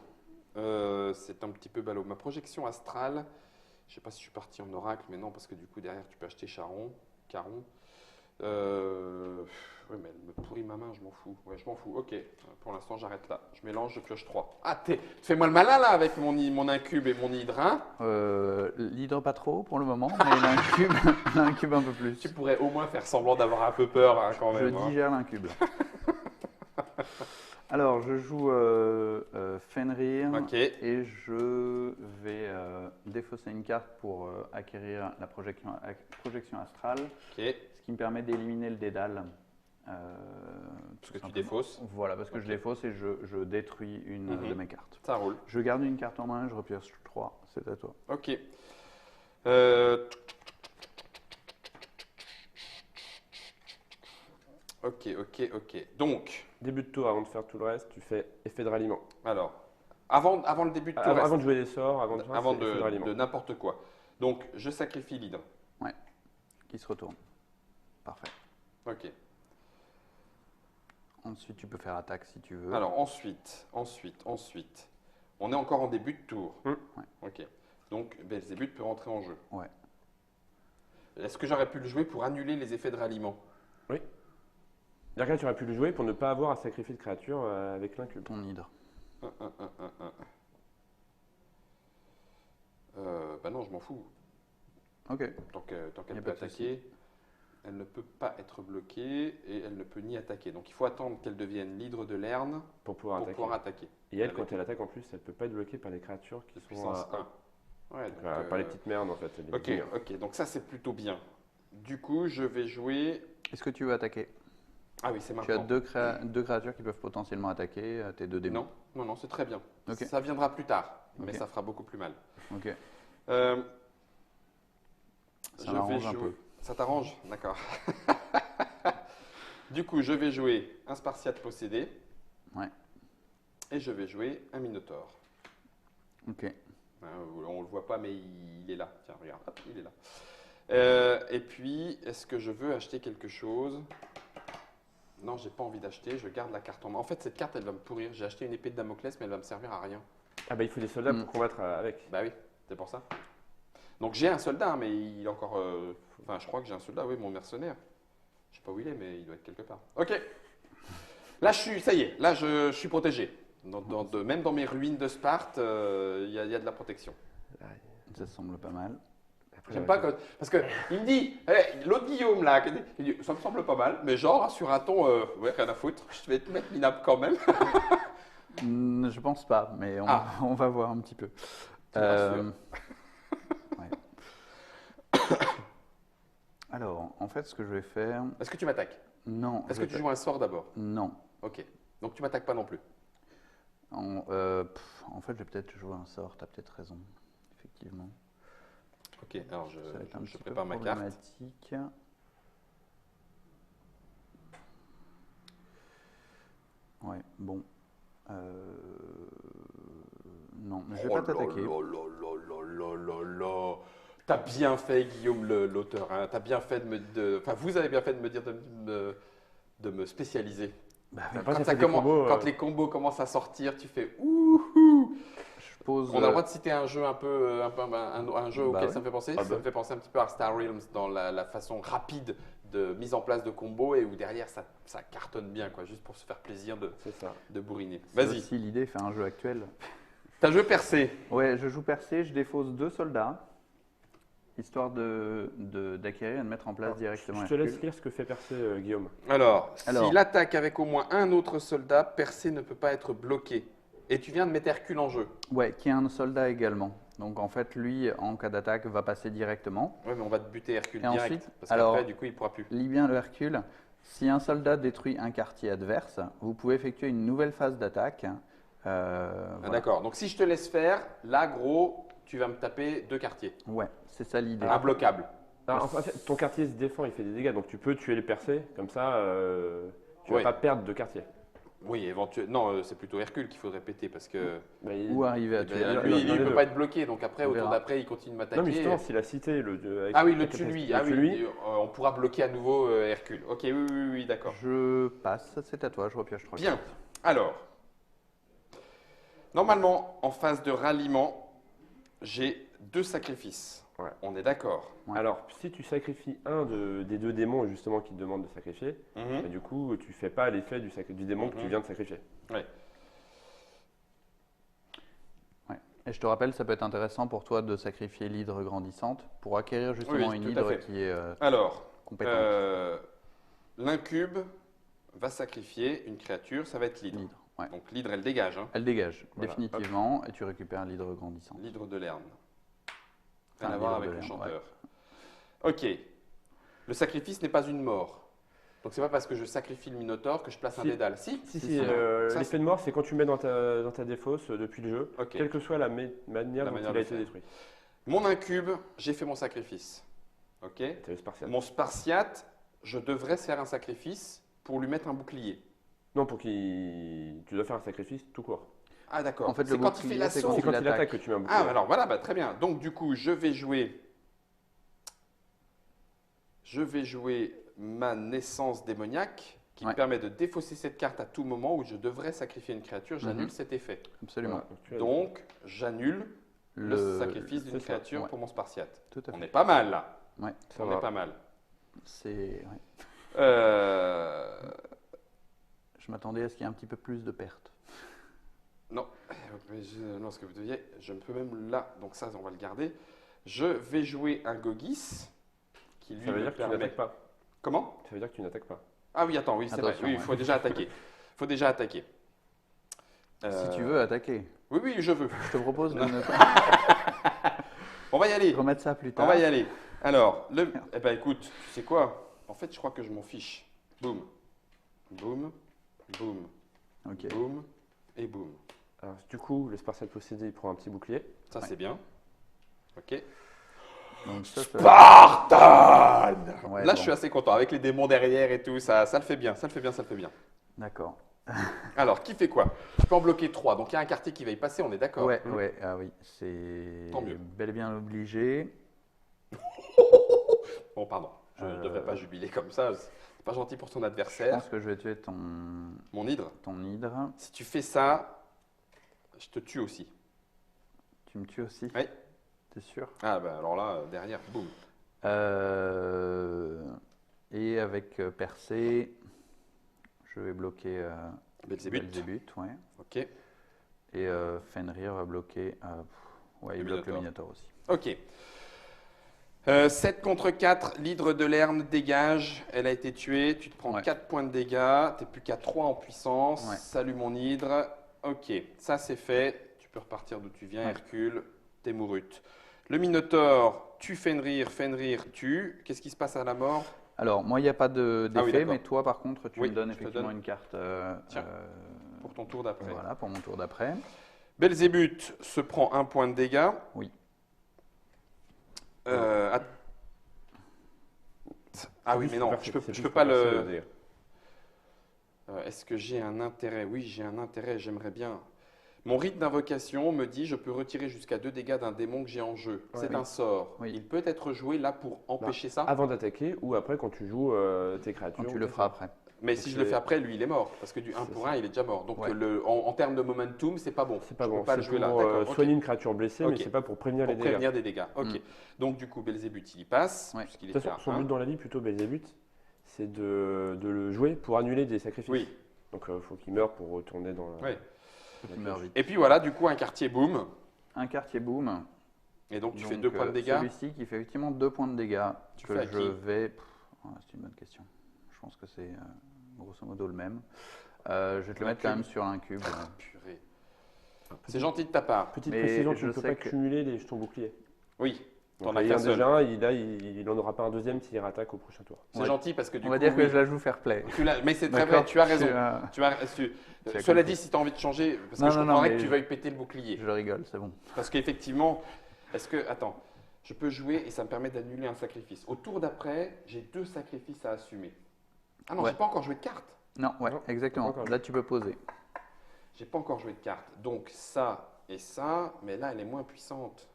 C'est un petit peu ballot. Ma projection astrale, je ne sais pas si je suis parti en oracle, mais non, parce que du coup, derrière, tu peux acheter Caron. Oui, mais elle me pourrit ma main, je m'en fous. Ouais, je m'en fous. Ok, pour l'instant, j'arrête là. Je mélange, je pioche 3. Ah, fais-moi le malin là avec mon incube et mon hydre, hein. L'hydre pas trop pour le moment, mais l'incube, l'incube un peu plus. Tu pourrais au moins faire semblant d'avoir un peu peur hein, quand Je même. hein. digère l'incube. Alors, je joue Fenrir Ok, et je vais défausser une carte pour acquérir la projection astrale, ok. ce qui me permet d'éliminer le dédale. Parce que tu défausses. Voilà, parce que Ok. je défausse et je détruis une Mhm. de mes cartes. Ça roule. Je garde une carte en main, je repioche 3, c'est à toi. Ok. Ok. Donc, Début de tour, avant de faire tout le reste, tu fais effet de ralliement. alors, avant le début de tout Avant, reste, avant de jouer les sorts, avant avant c'est effet de ralliement. de n'importe quoi. Donc, je sacrifie l'hydre. Qui se retourne. Parfait. Ok. Ensuite, tu peux faire attaque si tu veux. Alors, ensuite, on est encore en début de tour. Ouais. Ok. Donc, Belzébuth peut rentrer en jeu. Ouais. Est-ce que j'aurais pu le jouer pour annuler les effets de ralliement? Là, tu aurais pu le jouer pour ne pas avoir à sacrifier de créature avec l'incube. Ton hydre. Bah non, je m'en fous. Ok. Tant Y a qu'elle pas peut de souci. attaquer, elle ne peut pas être bloquée et elle ne peut ni attaquer. Donc, il faut attendre qu'elle devienne l'hydre de Lerne Pour pouvoir pour attaquer. pouvoir attaquer. Et elle, Avec quand elle attaque en plus, elle peut pas être bloquée par les créatures qui de sont puissance à 1. Ouais, donc, Par les petites merdes en fait. les Ok, bouillards. ok, donc ça c'est plutôt bien. Du coup, je vais jouer. Est-ce que tu veux attaquer? Ah oui, c'est Tu as maintenant. deux créatures qui peuvent potentiellement attaquer tes deux démons. Non, c'est très bien. Ok. Ça viendra plus tard, mais Ok. ça fera beaucoup plus mal. Ok. Euh, Ça je m'arrange vais un jouer. peu. Ça t'arrange? D'accord. Du coup, je vais jouer un Spartiate possédé. Ouais. Et je vais jouer un Minotaure. Ok. On ne le voit pas, mais il est là. Tiens, regarde, hop, il est là. Et puis, est-ce que je veux acheter quelque chose? Non, j'ai pas envie d'acheter, je garde la carte en main. En fait, cette carte, elle va me pourrir. J'ai acheté une épée de Damoclès, mais elle va me servir à rien. Ah bah il faut des soldats Mm. pour combattre avec. Bah oui, c'est pour ça. Donc j'ai un soldat, mais il est encore... Enfin, je crois que j'ai un soldat, oui, mon mercenaire. Je sais pas où il est, mais il doit être quelque part. Ok. Là, ça y est, là, je suis protégé. Même dans mes ruines de Sparte, il y a de la protection. Ça semble pas mal. Après, J'aime pas parce que il me dit, l'autre Guillaume là, il dit, ça me semble pas mal, mais genre sur un ton, ouais, rien à foutre, je vais te mettre minable quand même. Je pense pas, mais Ah. on va voir un petit peu. Tu me rassures. Ouais. Alors, en fait, ce que je vais faire. Est-ce que tu m'attaques? Non. Est-ce je que tu vais joues un sort d'abord? Non. Ok. Donc tu m'attaques pas non plus. En fait, je vais peut-être jouer un sort, tu as peut-être raison. Effectivement. Ok, alors Ça va être un je petit peu prépare ma carte. problématique. Ouais, bon. Non, mais je vais Oh pas t'attaquer. là là là là là là là. T'as bien fait, Guillaume, l'auteur. Hein. T'as bien fait enfin, vous avez bien fait de me dire de me spécialiser. Bah T'as oui. pas Quand, déjà ça fait des commence- combos, quand les combos commencent à sortir, tu fais ouhou. Je pose. On a le droit de citer un jeu un jeu Bah auquel ouais. ça me fait penser. Ah Ça bah. me fait penser un petit peu à Star Realms dans la façon rapide de mise en place de combos et où derrière ça cartonne bien, quoi, juste pour se faire plaisir C'est ça. de bourriner. C'est Vas-y. aussi l'idée, faire un jeu actuel. T'as jeu percé. Ouais, je joue percé, je défausse 2 soldats, histoire d'acquérir et de mettre en place directement Je te laisse Hercule. lire ce que fait percer Guillaume. Alors, Alors. s'il attaque avec au moins un autre soldat, percé ne peut pas être bloqué. Et tu viens de mettre Hercule en jeu. Ouais, qui est un soldat également. Donc en fait, lui, en cas d'attaque, va passer directement. Ouais, mais on va te buter Hercule Et direct. ensuite, Parce qu'après, alors- du coup, il pourra plus. Lis bien le Hercule. Si un soldat détruit un quartier adverse, vous pouvez effectuer une nouvelle phase d'attaque. Ah, Voilà. d'accord. Donc, si je te laisse faire, là, gros, tu vas me taper 2 quartiers. Ouais, c'est ça l'idée. Imbloquable. Alors, en fait, ton quartier se défend, il fait des dégâts, donc tu peux tuer les percés, comme ça, tu Ouais. vas pas perdre de quartier. Oui, éventuellement. Non, c'est plutôt Hercule qu'il faudrait péter parce que Bah, Ou arriver à eh ben, tuer. lui, il y en a il ne peut deux. pas être bloqué. Donc, après, On au tour verra. d'après, il continue de m'attaquer. Non, mais justement, s'il a cité avec Ah oui, le avec tue lui. le Ah tue oui, lui. on pourra bloquer à nouveau Hercule. Ok, oui, oui, oui, d'accord. Je passe, c'est à toi, je repioche 3 Bien. Alors, normalement, en phase de ralliement, j'ai 2 sacrifices. Ouais. On est d'accord. Ouais. Alors, si tu sacrifies des 2 démons justement qui te demandent de sacrifier, Mhm. et du coup, tu fais pas l'effet du démon que tu Mhm. viens de sacrifier. Et je te rappelle, ça peut être intéressant pour toi de sacrifier l'hydre grandissante pour acquérir justement Oui, une tout à hydre fait. qui est Alors, compétente. l'incube va sacrifier une créature, ça va être l'hydre. L'hydre, ouais. Donc l'hydre, elle dégage, hein. Elle dégage Voilà. définitivement et tu récupères l'hydre grandissant. L'hydre de Lerne. Enfin, Rien à voir l'hydre avec de le Lerne, chanteur. Ok. Le sacrifice n'est pas une mort. Donc c'est pas parce que je sacrifie le Minotaure que je place un Si. dédale. Si. Si, Si, si, si. Ça, l'effet de mort, c'est quand tu mets dans ta défausse depuis le jeu, Ok. quelle que soit la manière La dont manière il de a été faire. détruit. Mon incube, j'ai fait mon sacrifice. Ok. T'as le Spartiate. Mon Spartiate, je devrais faire un sacrifice pour lui mettre un bouclier. Non, tu dois faire un sacrifice tout court. Ah d'accord. En fait, c'est le quand il fait bouclier, c'est l'assaut. C'est quand il attaque. attaque que tu mets un bouclier. Ah alors voilà, bah, très bien. Donc du coup, je vais jouer ma naissance démoniaque qui me Ouais. permet de défausser cette carte à tout moment où je devrais sacrifier une créature. J'annule Mhm. cet effet. Absolument. Voilà, donc tu as- Donc j'annule le sacrifice d'une c'est ça, créature ouais. pour mon Spartiate. Tout à On fait. est pas mal là. Ouais, ça On va. est pas mal. c'est. Ouais. Euh, Je m'attendais à ce qu'il y ait un petit peu plus de pertes. Non, non, ce que vous deviez, je peux même là, donc ça, on va le garder. Je vais jouer un Gogis qui lui Ça veut me dire que tu permet. n'attaques pas. Comment? Ça veut dire que tu n'attaques pas. Ah oui, attends, oui, c'est vrai. Attention, Oui, il ouais. faut déjà attaquer. Il faut déjà attaquer. Si tu veux attaquer, Oui, oui, je veux. je te propose de ne pas On va y aller. remettre ça plus On tard. va y aller. Alors, eh ben écoute, tu sais quoi? En fait, je crois que je m'en fiche. Boum, boum, boum, Ok. boum et boum. Alors, du coup, le Spartiate possédé, il prend un petit bouclier. Ça, Ouais. c'est bien. Ok. Donc ça, Spartan! Ouais, Là, bon. je suis assez content. Avec les démons derrière et tout, ça le fait bien, ça le fait bien, ça le fait bien. D'accord. Alors, qui fait quoi? Je peux en bloquer 3. Donc, il y a un quartier qui va y passer, on est d'accord? Ouais, ouais, ah oui, c'est Tant mieux. bel et bien obligé. Bon, pardon. Je ne devrais pas jubiler comme ça. C'est pas gentil pour ton Je adversaire. pense que je vais tuer Mon hydre. ton hydre. Si tu fais ça, je te tue aussi. Tu me tues aussi? Oui. T'es sûr? Ah, bah alors là, derrière, boum. Et avec Percé, je vais bloquer Belzébuth. Belzébuth, ouais. Ok. Et Fenrir va bloquer. Ouais, il Le bloque le Minotaure. Minotaure aussi. Ok. 7 contre 4, l'hydre de Lerne dégage. Elle a été tuée. Tu te prends Ouais. 4 points de dégâts. Tu n'es plus qu'à 3 en puissance. Ouais. Salut mon hydre. Ok, ça c'est fait. Tu peux repartir d'où tu viens, Ouais. Hercule. T'es mourute. Le Minotaure tue Fenrir. Fenrir tue. Qu'est-ce qui se passe à la mort? Alors, moi, il n'y a pas d'effet, Ah oui, d'accord. mais toi, par contre, tu Oui, me donnes je te effectivement donne. une carte. Tiens, Pour ton tour d'après. Voilà, pour mon tour d'après. Belzébuth se prend 1 point de dégâts. Oui. Att- Ah oui, Juste mais pour non, percer- je peux, c'est je juste peux pour pas percer le. dégât. Est-ce que j'ai un intérêt? Oui, j'ai un intérêt, j'aimerais bien. Mon rite d'invocation me dit je peux retirer jusqu'à 2 dégâts d'un démon que j'ai en jeu. Ouais. C'est Oui. un sort. Oui. Il peut être joué là pour empêcher ça. Avant d'attaquer ou après quand tu joues tes créatures. Quand tu ou le tes feras sorts. après. Mais Donc si je le c'est- fais après, lui, il est mort. Parce que du 1 C'est pour ça. 1, il est déjà mort. Donc Ouais. en termes de momentum, c'est pas bon. C'est pas Je bon. peux pas le C'est jouer là. pour D'accord, ok. soigner une créature blessée, Ok. mais c'est pas pour prévenir Pour les dégâts. prévenir des dégâts. Ok. Mm. Donc du coup, Belzébuth, il y passe. Ouais. Puisqu'il De toute était à façon, son 1. but dans la vie, plutôt Belzébuth, c'est de le jouer pour annuler des sacrifices. Oui. Donc il faut qu'il meure pour retourner dans la. Ouais. Tu meurs vite. Et puis voilà, du coup, un quartier boom. Un quartier boom. Et donc tu fais Donc, 2 points de dégâts. Celui-ci qui fait effectivement 2 points de dégâts. Tu que fais à je qui vais. C'est une bonne question. Je pense que c'est grosso modo le même. Je vais te le mettre quand même sur l'incube. Purée. C'est gentil de ta part. Petite Mais précision, tu je ne peux sais pas que- cumuler les jetons boucliers. Oui. T'en Donc, as il y qu'un en a seul. déjà un, il n'en aura pas un deuxième s'il rattaque au prochain tour. C'est Ouais. gentil parce que du On coup. va dire que oui, je la joue fair play. mais c'est très D'accord, vrai, tu as raison. tu as- Tu as, Tu as cela compris. dit, si tu as envie de changer, parce Non, que je non, non, comprendrais mais que tu je- veuilles péter le bouclier. Je rigole, c'est bon. Parce qu'effectivement, est-ce que. Attends, je peux jouer et ça me permet d'annuler un sacrifice. Au tour d'après, j'ai 2 sacrifices à assumer. Ah non, Ouais. j'ai pas encore joué de carte. Non, ouais, Non, exactement. pas encore. Là, tu peux poser. J'ai pas encore joué de carte. Donc ça et ça, mais là, elle est moins puissante.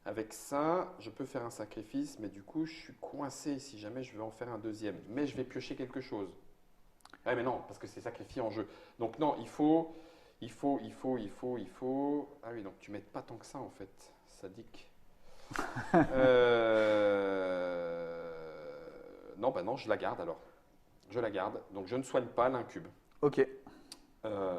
Avec ça, je peux faire un sacrifice, mais du coup, je suis coincé si jamais je veux en faire un deuxième. Mais je vais piocher quelque chose. Ah mais non, parce que c'est sacrifié en jeu. Donc non, il faut. Ah oui, donc tu m'aides pas tant que ça en fait, sadique. Non, bah non, je la garde alors. Je la garde. Donc je ne soigne pas l'incube. Ok.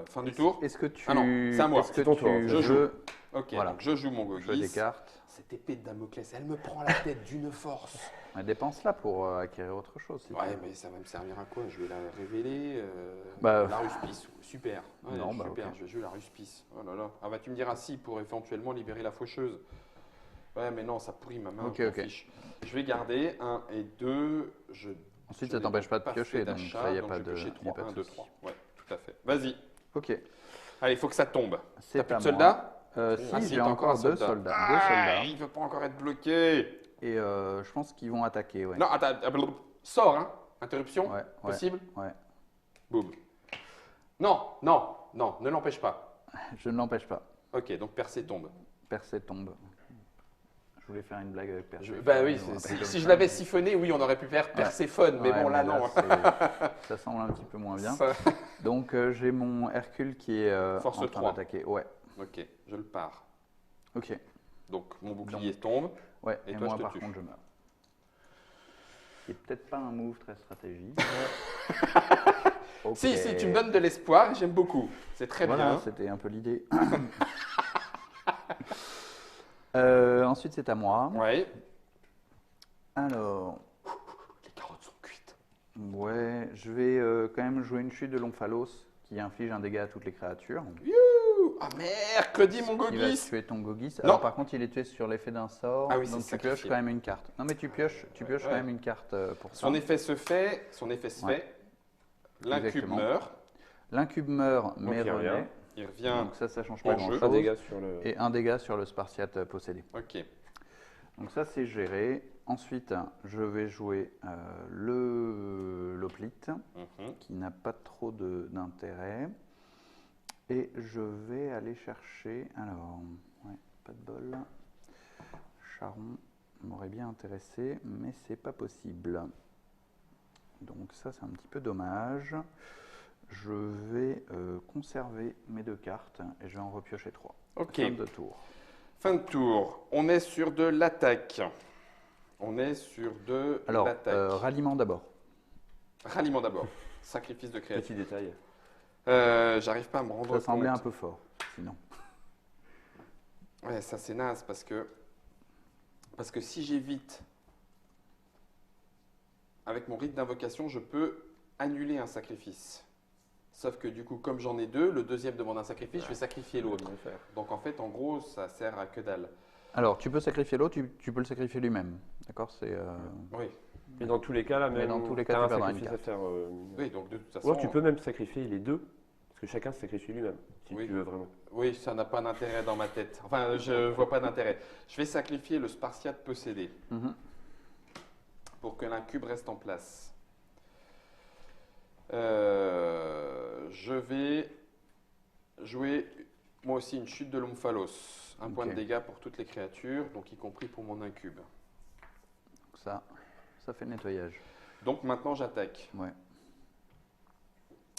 Fin du tour. Est-ce que tu. Ah non, c'est à moi, Est-ce que c'est ton tour, en tu fait. Je joue. veux Ok, Voilà. donc je joue mon jouer des Gogis. cartes? Cette épée de Damoclès, elle me prend la tête d'une force. Dépense-la pour acquérir autre chose. si tu Ouais, veux. mais ça va me servir à quoi? Je vais la révéler. Bah, la ruspice, super. Ouais, non, bah, super, ok. je vais jouer la ruspice. Oh là là. Ah bah tu me diras si pour éventuellement libérer la faucheuse. Ouais, mais non, ça pourrit ma main. Ok, je m'en ok. fiche. Je vais garder 1 et 2. Ensuite, je ça n'ai t'empêche pas de fait piocher, donc d'achat, ça, il n'y a donc pas je vais de. piocher y a 3, pas de 1, 2, souci. 3. Ouais, tout à fait. Vas-y. Ok. Allez, il faut que ça tombe. C'est T'as plus à de moi. soldats? Si, Si, j'ai t'as encore un 2 soldat. soldats. Ah, Deux soldats. il ne veut pas encore être bloqué. Et je pense qu'ils vont attaquer, ouais. Non, attends, sors, hein. Interruption. Ouais, ouais, Possible. ouais. Boum. Non, non, non, ne l'empêche pas. Je ne l'empêche pas. Ok, donc percée tombe. Percée tombe. Je voulais faire une blague avec Perséphone. Bah oui, on rappelle comme si je ça. l'avais siphonné, oui, on aurait pu faire Perséphone, mais Ouais, bon, là, non. Ça semble un petit peu moins bien. Ça- Donc j'ai mon Hercule qui est Force en train 3. d'attaquer. Ouais, Ok, je le pars. ok. Donc mon bouclier tombe. Ouais, Et et, toi, moi je te par tue. contre je meurs. C'est peut-être pas un move très stratégique. Ok. Si, si, tu me donnes de l'espoir, j'aime beaucoup. C'est très Voilà, bien. c'était un peu l'idée. Ensuite c'est à moi. Ouais. Alors, Les carottes sont cuites. ouais, je vais quand même jouer une chute de l'omphalos qui inflige un dégât à toutes les créatures. Ouh, ah mercredi, mon Il va Gogis. tuer ton Gogis. Non. Alors par contre, il est tué sur l'effet d'un sort. Ah oui, c'est donc tu sacrifié. pioches quand même une carte. Non mais tu pioches Ouais. quand même une carte pour ça. Son effet se fait, Ouais. L'incube Exactement. meurt, L'incube meurt mais il revient. renaît. il revient. Donc ça change en pas jeu. grand Un chose. dégât sur le. Et un dégât sur le Spartiate possédé. Ok. Donc ça c'est géré. Ensuite, je vais jouer l'Hoplite Mhm. qui n'a pas trop d'intérêt. Et je vais aller chercher. Alors, ouais, pas de bol. Charon m'aurait bien intéressé, mais c'est pas possible. Donc ça c'est un petit peu dommage. Je vais conserver mes 2 cartes et je vais en repiocher 3. Ok. Fin de tour. Fin de tour. On est sur de l'attaque. On est sur de Alors, l'attaque. ralliement d'abord. Ralliement d'abord. Sacrifice de créature. Petit détail. J'arrive pas à me rendre Ça semblait un compte. peu fort, sinon. Ouais, ça c'est naze parce que si j'évite avec mon rite d'invocation, je peux annuler un sacrifice. Sauf que du coup, comme j'en ai 2, le deuxième demande un sacrifice, je vais sacrifier l'autre. Donc en fait, en gros, ça sert à que dalle. Alors, tu peux sacrifier l'autre, tu peux le sacrifier lui-même. D'accord. C'est Oui, Mais dans tous les cas, là, Mais même. dans tous les cas, t'as tu un perdras une sacrifice à carte. faire. oui, donc de toute Ou façon. alors tu peux même sacrifier les deux, parce que chacun se sacrifie lui-même, si Oui. tu veux vraiment. Oui, ça n'a pas d'intérêt dans ma tête. Enfin, je vois pas d'intérêt. Je vais sacrifier le Spartiate possédé Mhm. pour que l'incube reste en place. jouer moi aussi une chute de l'omphalos. Un point de Ok. dégâts pour toutes les créatures, donc y compris pour mon incube. Ça fait le nettoyage. Donc maintenant j'attaque. Ouais.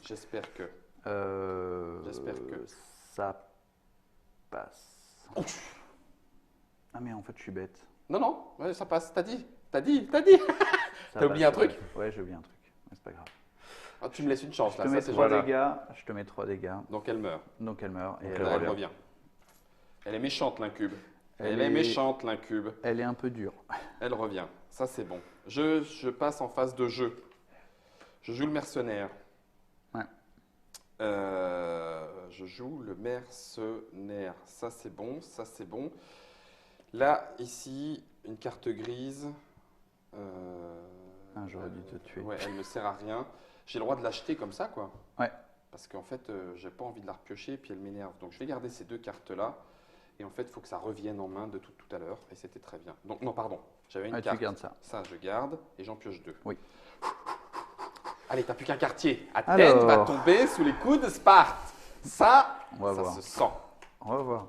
J'espère que. J'espère que. Ça passe. Ah mais en fait je suis bête. Non, non, ouais, ça passe. T'as dit. T'as oublié un truc? Ouais, j'ai oublié un truc. Mais c'est pas grave. Ah, tu me laisses une chance Je là. te Ça, mets c'est 3 gentil. dégâts. Je te mets 3 dégâts. Donc elle meurt. Donc elle meurt. Et Donc elle, Là, elle revient. revient. Elle est méchante l'incube. Elle Elle est est- méchante l'incube. elle est un peu dure. Elle revient. Ça c'est bon. Je passe en phase de jeu. Je joue le mercenaire. Ouais. Je joue le mercenaire. Ça c'est bon, ça c'est bon. Là, ici, une carte grise. Ah, j'aurais dû te tuer. Ouais, elle ne sert à rien. J'ai le droit de l'acheter comme ça, quoi. Ouais. Parce qu'en fait, j'ai pas envie de la repiocher et puis elle m'énerve. Donc je vais garder ces deux cartes-là. Et en fait, il faut que ça revienne en main de tout à l'heure. Et c'était très bien. Donc, non, pardon. J'avais une Ah, tu carte. gardes ça. Ça, je garde et j'en pioche deux. Oui. Allez, t'as plus qu'un quartier. Athènes va Alors. tomber sous les coups de Sparte. Ça, On va ça voir. se sent. On va voir.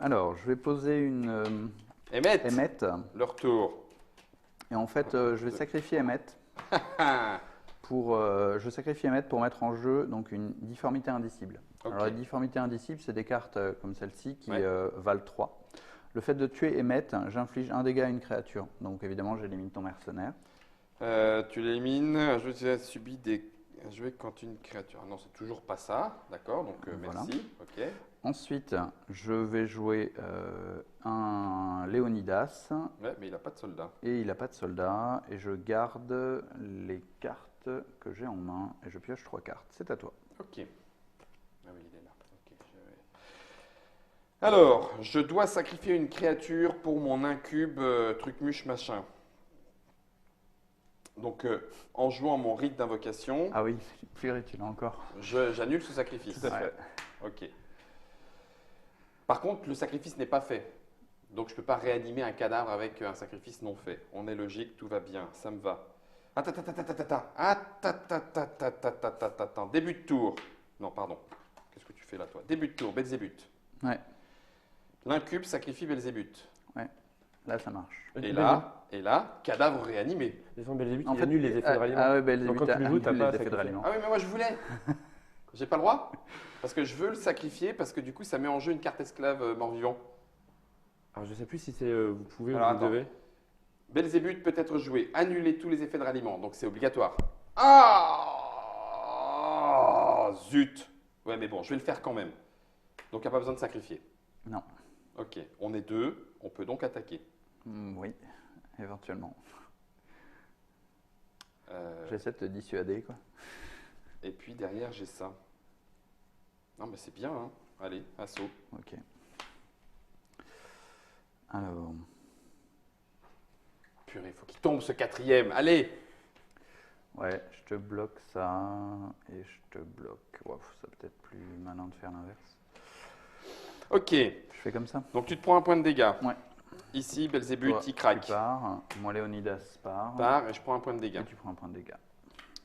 Alors, je vais poser une Emmett, émette. leur tour. Et en fait, je vais sacrifier émette. Ah, Je sacrifie émette pour mettre en jeu donc une difformité indicible. ok. Alors, la difformité indicible, c'est des cartes comme celle-ci qui Ouais. valent 3. Le fait de tuer émette, j'inflige un dégât à une créature. Donc, évidemment, j'élimine ton mercenaire. Tu l'élimines. Je subis des. Jouer quand une créature. Ah non, c'est toujours pas ça. D'accord, donc Voilà. merci. Ok. Ensuite, je vais jouer un Léonidas. Ouais, mais il n'a pas de soldat. Et il n'a pas de soldat. Et je garde les cartes que j'ai en main. Et je pioche 3 cartes. C'est à toi. Ok. Ah oui, il est là. Ok, alors, je dois sacrifier une créature pour mon incube, truc muche machin. Donc, en jouant mon rite d'invocation, Ah oui, purée, tu l'as encore. j'annule ce sacrifice. Tout à fait. Ok. Par contre, le sacrifice n'est pas fait. Donc, je ne peux pas réanimer un cadavre avec un sacrifice non fait. On est logique, tout va bien, ça me va. Attends. Début de tour. Non, pardon. Qu'est-ce que tu fais là, toi? Début de tour, Belzébuth. Ouais, L'incube sacrifie Belzébuth. là ça marche. Et là, cadavre réanimé. Les gens Belzébuth, En ils fait, annulent les effets de ralliement. Ah ouais, Belzébuth Donc, quand tu le joues, t'as annule pas à les effets de sacrifier. ralliement. Ah oui, mais moi je voulais. J'ai pas le droit. Parce que je veux le sacrifier, parce que du coup, ça met en jeu une carte esclave mort-vivant. Alors, je sais plus si c'est vous pouvez ou Alors, vous attends. devez. Belzébuth peut être joué, annuler tous les effets de ralliement, donc c'est obligatoire. Ah zut. Ouais, mais bon, je vais le faire quand même. Donc, il n'y a pas besoin de sacrifier. Non. Ok, on est deux, on peut donc attaquer. Oui, éventuellement. Euh, J'essaie de te dissuader, quoi. et puis derrière, j'ai ça. Non, mais c'est bien, hein. Allez, assaut. Ok. Alors, Purée, faut qu'il tombe ce quatrième. Allez. ouais, je te bloque ça et je te bloque. Wow, ça peut-être plus malin de faire l'inverse. Ok, Je fais comme ça. donc tu te prends un point de dégâts. Ouais. Ici, Belzébuth, Toi, il craque. Tu pars. Moi, Léonidas part. Part et je prends un point de dégâts. Et tu prends un point de dégâts.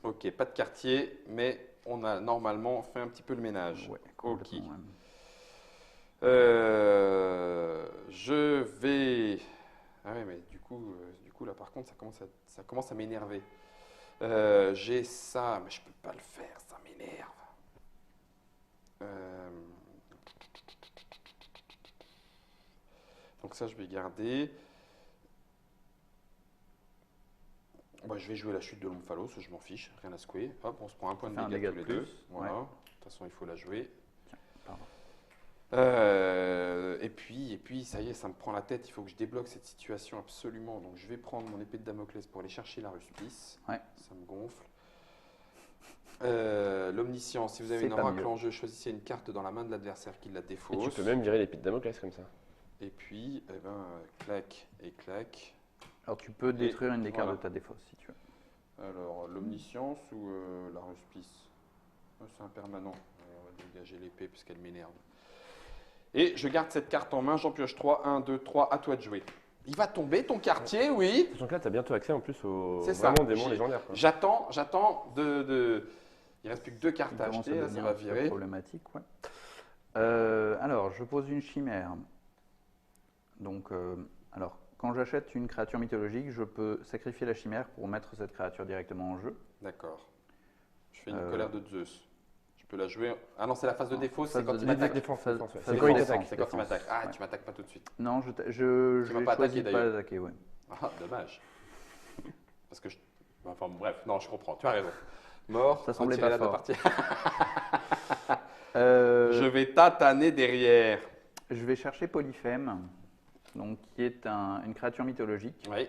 Ok, pas de quartier, mais on a normalement fait un petit peu le ménage. Ouais, Ok. complètement, même. Je vais. Ah ouais, mais du coup, là, par contre, ça commence à m'énerver. J'ai ça, mais je peux pas le faire, ça m'énerve. Donc ça, je vais garder. Bah, je vais jouer la chute de l'omphalos, je m'en fiche, rien à secouer. Hop, on se prend un point de Ça fait un dégâts dégât tous de les deux. plus, Voilà. ouais. De toute façon, il faut la jouer. Pardon. Et puis, ça y est, ça me prend la tête. Il faut que je débloque cette situation absolument. Donc, je vais prendre mon épée de Damoclès pour aller chercher la ruspice. Ouais. Ça me gonfle. L'omniscience. Si vous avez C'est une pas oracle mieux. en jeu, choisissez une carte dans la main de l'adversaire qui la Et défausse. tu peux même virer l'épée de Damoclès comme ça. Et puis, eh ben, clac et clac. Alors, tu peux détruire une des cartes voilà. de ta défausse, si tu veux. Alors, l'omniscience ou la ruspice? C'est un permanent. On va dégager l'épée puisqu'elle m'énerve. Et je garde cette carte en main, j'en pioche 3. 1, 2, 3, à toi de jouer. Il va tomber ton quartier, oui. Sachant que là, tu as bientôt accès en plus aux C'est ça. vraiment démons légendaires. Quoi. J'attends Il reste plus que 2 cartes qui à commence acheter, à là, ça devenir va un peu virer. problématique. Ouais. Alors, je pose une chimère. Donc, alors, quand j'achète une créature mythologique, je peux sacrifier la chimère pour mettre cette créature directement en jeu. D'accord. Je fais une colère de Zeus. Je peux la jouer. Ah non, c'est la phase de défaut, c'est phase quand de il m'attaque. Défense, Phase- défense, ouais. phase C'est quand il de t'attaque. défense. C'est quand il m'attaque. Ah, ouais. tu m'attaques pas tout de suite. Non, je Tu m'as vais pas attaqué, choisi de pas d'ailleurs. attaquer, ouais. Ah, dommage. Parce que je. Enfin, bref, non, je comprends. Tu as raison. Mort, Ça semblait retirez pas la de fort. partie. Euh, Je vais tataner derrière. je vais chercher Polyphème, donc, qui est une créature mythologique. Oui.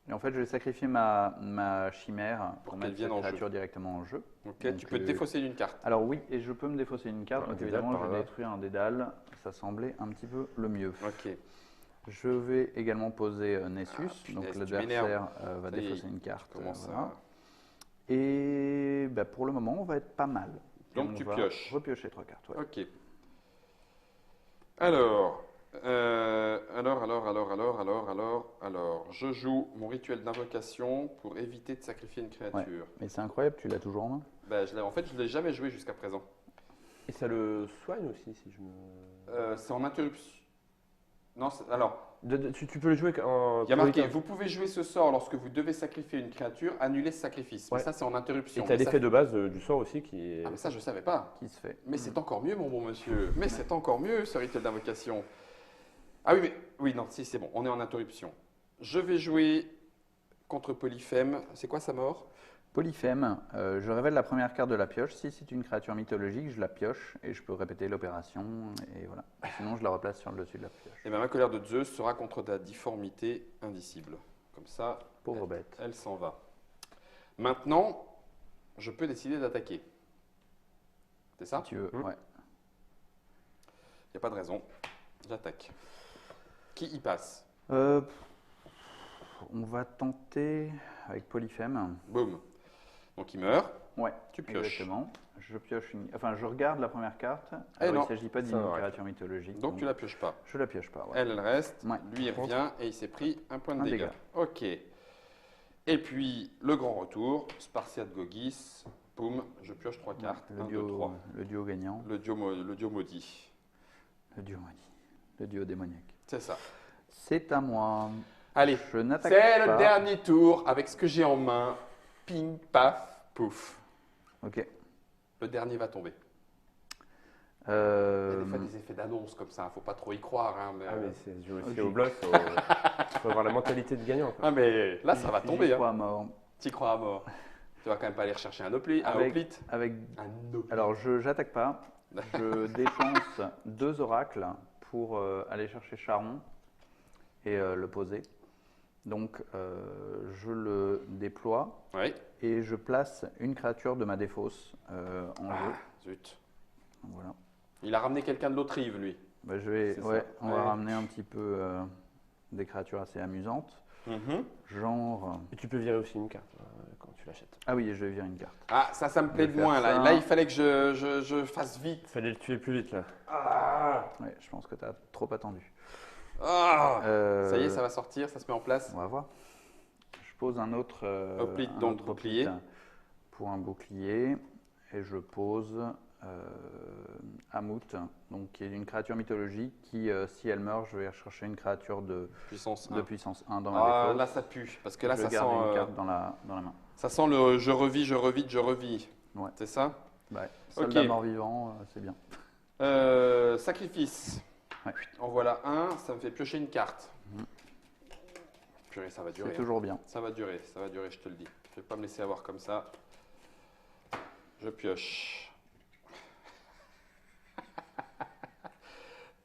Et en fait, je vais sacrifier ma chimère pour qu'elle mettre vienne cette en jeu. créature directement en jeu. Ok, Donc, tu peux te défausser d'une carte. Alors oui, et je peux me défausser une carte, Un donc dédale, évidemment par je vais hasard. détruire un dédale, ça semblait un petit peu le mieux. Ok. Je vais également poser Nessus, Ah, donc punaise, tu l'adversaire m'énerves. va Ça y est, défausser une carte. Tu commences voilà. à. Et bah, pour le moment, on va être pas mal. Et Donc on tu va pioches. repiocher 3 cartes. Ouais. Ok. Alors, je joue mon rituel d'invocation pour éviter de sacrifier une créature. Mais c'est incroyable, tu l'as toujours en main. Ben, en fait, je ne l'ai jamais joué jusqu'à présent. Et ça le soigne aussi, si je me. C'est en interruption. Non, alors, Tu peux le jouer en. il y a marqué, vous pouvez jouer ce sort lorsque vous devez sacrifier une créature, annuler ce sacrifice. Mais Ouais. ça, c'est en Et interruption. tu as Mais ça- l'effet de base du sort aussi qui est. Ah, mais ça, je ne savais pas. Qui se fait. Mais c'est encore mieux, mon bon monsieur. Mais c'est encore mieux, ce rituel d'invocation. Ah oui, mais oui, non, si, c'est bon, on est en interruption. Je vais jouer contre Polyphème. C'est quoi sa mort? Polyphème, je révèle la première carte de la pioche. Si c'est une créature mythologique, je la pioche et je peux répéter l'opération. Et voilà. Sinon, je la replace sur le dessus de la pioche. Et bien, ma colère de Zeus sera contre ta difformité indicible. Comme ça, Pauvre bête. elle s'en va. Maintenant, je peux décider d'attaquer. C'est ça? Si tu veux, Hmm. ouais. Il n'y a pas de raison. J'attaque. Qui y passe? On va tenter avec Polyphème. Boum. Donc il meurt. Ouais, Tu pioches. exactement. Je pioche je regarde la première carte. Eh Alors, il non, ne s'agit pas ça d'une va. créature mythologique. Donc tu la pioches pas. Je la pioche pas. Ouais. Elle reste. Ouais. Lui, il revient et il s'est pris un point de Un dégâts. dégât. Ok. Et puis, le grand retour. Spartiate Gogis. Boum. Je pioche 3 cartes. Le 1, 2, duo, 3. le duo gagnant. Le duo maudit. Le duo maudit. Le duo démoniaque. C'est ça. C'est à moi. Allez. Je n'attaque C'est pas. le dernier tour avec ce que j'ai en main. Ping, paf, pouf. Ok. Le dernier va tomber. Il y a des fois Euh, des effets d'annonce comme ça. Faut pas trop y croire. Hein, mais, Ah, mais c'est jouer aussi Ok. au bluff. Il faut avoir la mentalité de gagnant. quoi. Ah, mais là, ça va j'y tomber. crois Hein. à mort. T'y crois à mort. Tu vas quand même pas aller rechercher un hoplite. Avec, Un hoplite. alors, j'attaque pas. Je dépense 2 oracles pour aller chercher Charon et le poser. Donc, je le déploie Oui. et je place une créature de ma défausse en jeu. Zut. Donc, voilà. Il a ramené quelqu'un de l'autre rive, lui. Bah, C'est ça. on va Ouais. ramener un petit peu des créatures assez amusantes. Mhm. Genre. Et tu peux virer aussi une carte quand tu l'achètes. Ah oui, je vais virer une carte. Ah, ça me plaît Je de vais moins, faire là. ça. Là, il fallait que je fasse vite. Fallait le tuer plus vite là. Ah, Ouais, je pense que tu as trop attendu. Ah. Ça y est, Euh, ça va sortir, ça se met en place. On va voir. Je pose un autre. Hoplite, un donc autre bouclier. hoplite pour un bouclier. Et je pose Amut, donc qui est une créature mythologique qui, si elle meurt, je vais rechercher une créature de Puissance 1. puissance 1 dans ma Ah, défausse. là, ça pue. Parce que là, je ça garde une sent, carte dans la main. ça sent le je revis, je revis, je revis. Ouais. C'est ça? Ouais. Soldat Ok. mort-vivant, c'est bien. Sacrifice. Ouais. En voilà un, ça me fait piocher une carte. Mhm. Purée, ça va C'est durer. toujours bien. Ça va durer, je te le dis. Je vais pas me laisser avoir comme ça. Je pioche.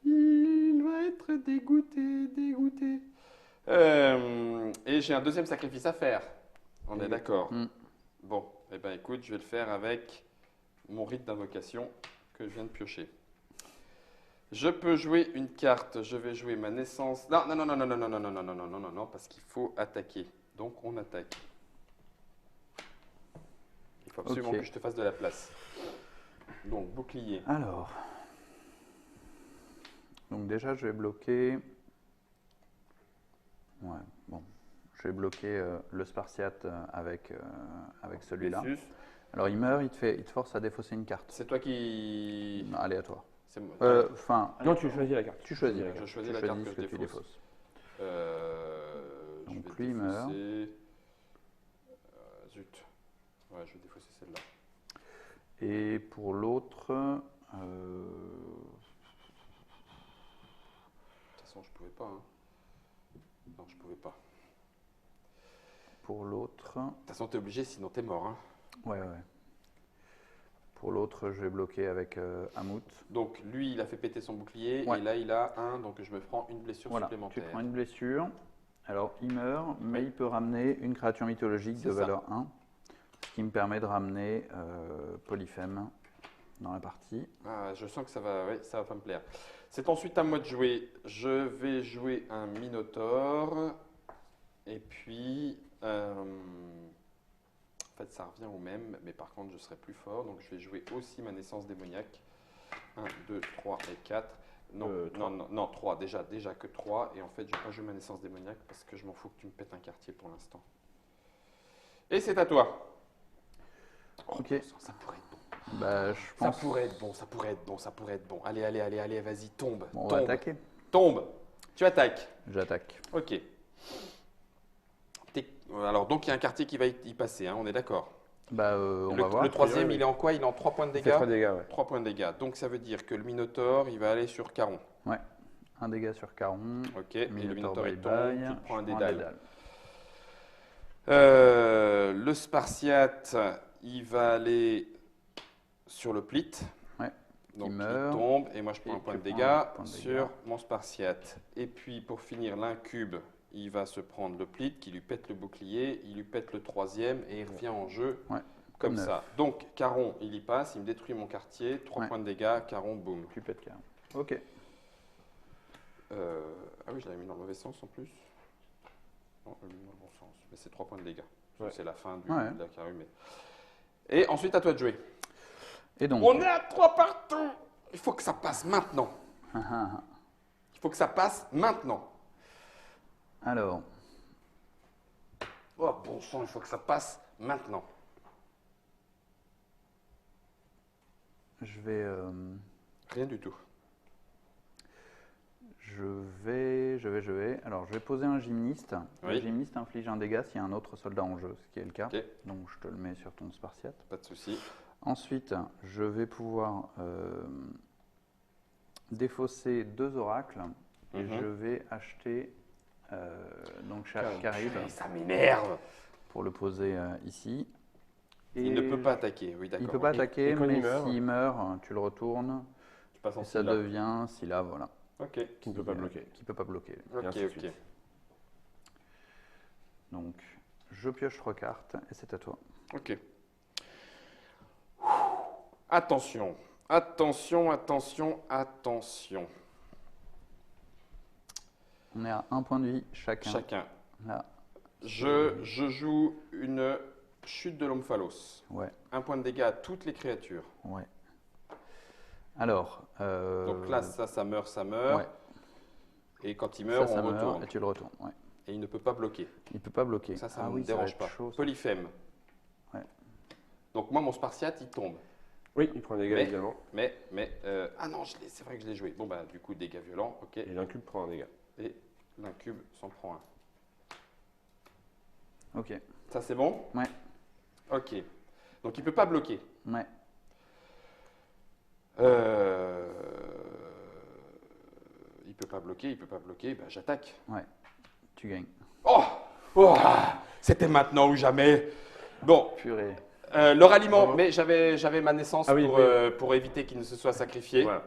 Il va être dégoûté, dégoûté. Et j'ai un deuxième sacrifice à faire. On est d'accord. Mm. Bon, eh ben écoute, je vais le faire avec mon rite d'invocation que je viens de piocher. Je peux jouer une carte. Je vais jouer ma naissance. Non, non, non, non, non, non, non, non, non, non, non, non, non, non, non, parce qu'il faut attaquer. Donc on attaque. Il faut absolument Ok. que je te fasse de la place. Donc bouclier. Alors. Donc déjà, je vais bloquer. Ouais, bon. Je vais bloquer le Spartiate avec celui-là. Nessus. Alors il meurt, il te force à défausser une carte. C'est toi qui. Aléatoire. C'est moi. Enfin, Non, tu choisis la carte. tu choisis. Je choisis Tu la carte choisis que ce je tu défausse. défausses. Je Donc, vais lui, il meurt. défausser. Zut. Ouais, je vais défausser celle-là. Et pour l'autre, De toute façon, je pouvais pas. Hein. Non, je pouvais pas. pour l'autre, De toute façon, t'es obligé, sinon t'es mort. Hein. ouais. Pour l'autre, je vais bloquer avec Hamout. Donc, lui, il a fait péter son bouclier. Ouais. Et là, il a un. Donc, je me prends une blessure Voilà, tu supplémentaire. prends une blessure. Alors, il meurt, mais il peut ramener une créature mythologique de C'est ça. valeur 1, ce qui me permet de ramener Polyphème dans la partie. Ah, je sens que ça va pas me plaire. C'est ensuite à moi de jouer. Je vais jouer un Minotaure. Et puis, en fait, ça revient au même, mais par contre, je serai plus fort. Donc, je vais jouer aussi ma naissance démoniaque. 1, 2, 3 et 4. Non, Trois. non, 3. Déjà que 3. Et en fait, je vais pas jouer ma naissance démoniaque parce que je m'en fous que tu me pètes un quartier pour l'instant. Et c'est à toi. Oh, Ok. Ça pourrait être bon. Bah, je Ça pense. pourrait être bon, ça pourrait être bon, ça pourrait être bon. Allez, vas-y, tombe. Bon, on tombe, va attaquer. tombe. Tu attaques. J'attaque. Ok. Alors, donc, il y a un quartier qui va y passer, hein, on est d'accord. Bah, on va voir. Le troisième, Oui. il est en quoi? Il est en 3 points de Il fait dégâts 3 dégâts, ouais. 3 points de dégâts. Donc, ça veut dire que le Minotaure, il va aller sur Caron. Un dégât sur Caron. Ok, et le Minotaure, il tombe, bye-bye. tu te prends un Je prends dédale. dédale. Le Spartiate, il va aller sur le Plit. Ouais, Donc, il meurt. tombe, et moi, je prends Et un point tu de prends dégâts un point de sur dégâts. mon Spartiate. Et puis, pour finir, l'Incube, il va se prendre le Plit, qui lui pète le bouclier, il lui pète le troisième, et il revient en jeu Ouais, comme neuf. ça. Donc, Caron, il y passe, il me détruit mon quartier, 3 Ouais. points de dégâts, Caron, boum. Tu pètes Caron. Ok. Ah oui, je l'avais mis dans le mauvais sens en plus. Non, je l'ai mis dans le bon sens. Mais c'est 3 points de dégâts. Parce que Ouais. c'est la fin Ouais. de la carrure. Et ensuite, à toi de jouer. Et donc. On est à 3 partout. Il faut que ça passe maintenant. Il faut que ça passe maintenant. Alors, Oh, bon sang, il faut que ça passe maintenant. je vais. Rien du tout. Je vais. Alors, je vais poser un gymniste. Oui. Le gymniste inflige un dégât s'il y a un autre soldat en jeu, ce qui est le cas. Ok. Donc, je te le mets sur ton Spartiate. Pas de souci. Ensuite, je vais pouvoir défausser 2 oracles et Mhm. je vais acheter donc Caribe Ça m'énerve. pour le poser ici. Et Il ne peut pas attaquer. Oui, Il d'accord. peut pas ok. attaquer, et quand mais il meurt s'il meurt, tu le retournes Tu passes en et ça Scylla. devient Scylla, voilà. Ok. Qui ne peut pas bloquer. Qui peut pas bloquer. Ok, Et ainsi de ok. suite. Donc, je pioche 3 cartes et c'est à toi. Ok. Attention, attention, attention, attention. On est à 1 point de vie chacun. Chacun. Là, Je joue une chute de l'omphalos. ouais, 1 point de dégâts à toutes les créatures. ouais. Alors, Donc là, ça meurt, ça meurt. ouais, Et quand il meurt, ça on meurt retourne. et tu le retournes. Ouais. Et il ne peut pas bloquer. Il peut pas bloquer. Ça Ah me oui, dérange va pas. être chaud, ça. Polyphème. Ouais. Donc moi, mon Spartiate, il tombe. Oui, il prend un dégât Mais- également. Ah non, c'est vrai que je l'ai joué. Bon, bah, du coup, dégâts violents, ok. Et l'incube prend un dégât. Et l'incube s'en prend un. Ok, Ça, c'est bon? Ouais. Ok. Donc, il peut pas bloquer. ouais. Il peut pas bloquer, bah, j'attaque. Tu gagnes. Oh, c'était maintenant ou jamais. Bon, Purée. le ralliement, Bravo. mais j'avais ma naissance Ah oui, pour, oui. pour éviter qu'il ne se soit sacrifié. Voilà.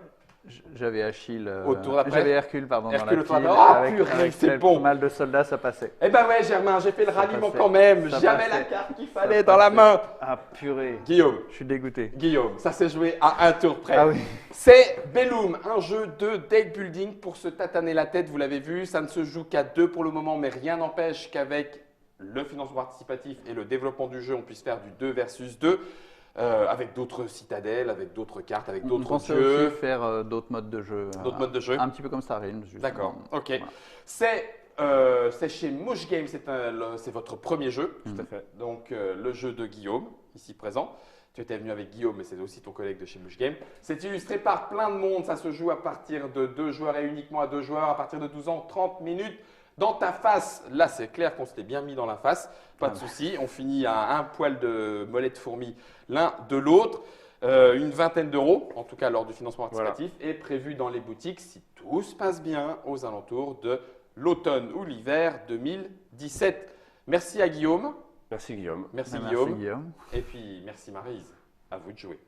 J'avais Achille. Au tour d'après J'avais Hercule, pardon, Hercule dans au tour la pile. d'après. Oh, purée, avec c'est pas bon. mal de soldats, ça passait. Eh ben ouais, Germain, j'ai fait le Ça ralliement passait. quand même. Ça J'avais la passait. carte qu'il Ça fallait dans la passait. main. Ah, purée. Guillaume, Je suis dégoûté. ça s'est joué à un tour près. Ah oui. C'est Bellum, un jeu de deck building pour se tataner la tête, vous l'avez vu. Ça ne se joue qu'à 2 pour le moment, mais rien n'empêche qu'avec le financement participatif et le développement du jeu, on puisse faire du 2 versus 2. Avec d'autres citadelles, avec d'autres cartes, avec On d'autres pensait dieux, aussi faire d'autres modes de jeu. d'autres modes de jeu. Un petit peu comme Star Realms. justement. D'accord, ok. Voilà. C'est chez Mosh Games, c'est votre premier jeu. Tout à fait. Donc le jeu de Guillaume, ici présent. Tu étais venu avec Guillaume, mais c'est aussi ton collègue de chez Mouche Game. C'est illustré par plein de monde. Ça se joue à partir de 2 joueurs et uniquement à 2 joueurs, à partir de 12 ans, 30 minutes. Dans ta face, là c'est clair qu'on se l'est bien mis dans la face, pas de souci. On finit à un poil de mollet de fourmi l'un de l'autre. Une vingtaine d'euros, en tout cas lors du financement participatif, est prévu dans les boutiques si tout se passe bien aux alentours de l'automne ou l'hiver 2017. Merci à Guillaume. Merci Guillaume. Merci Merci Guillaume. Guillaume. Et puis merci Maryse. À vous de jouer.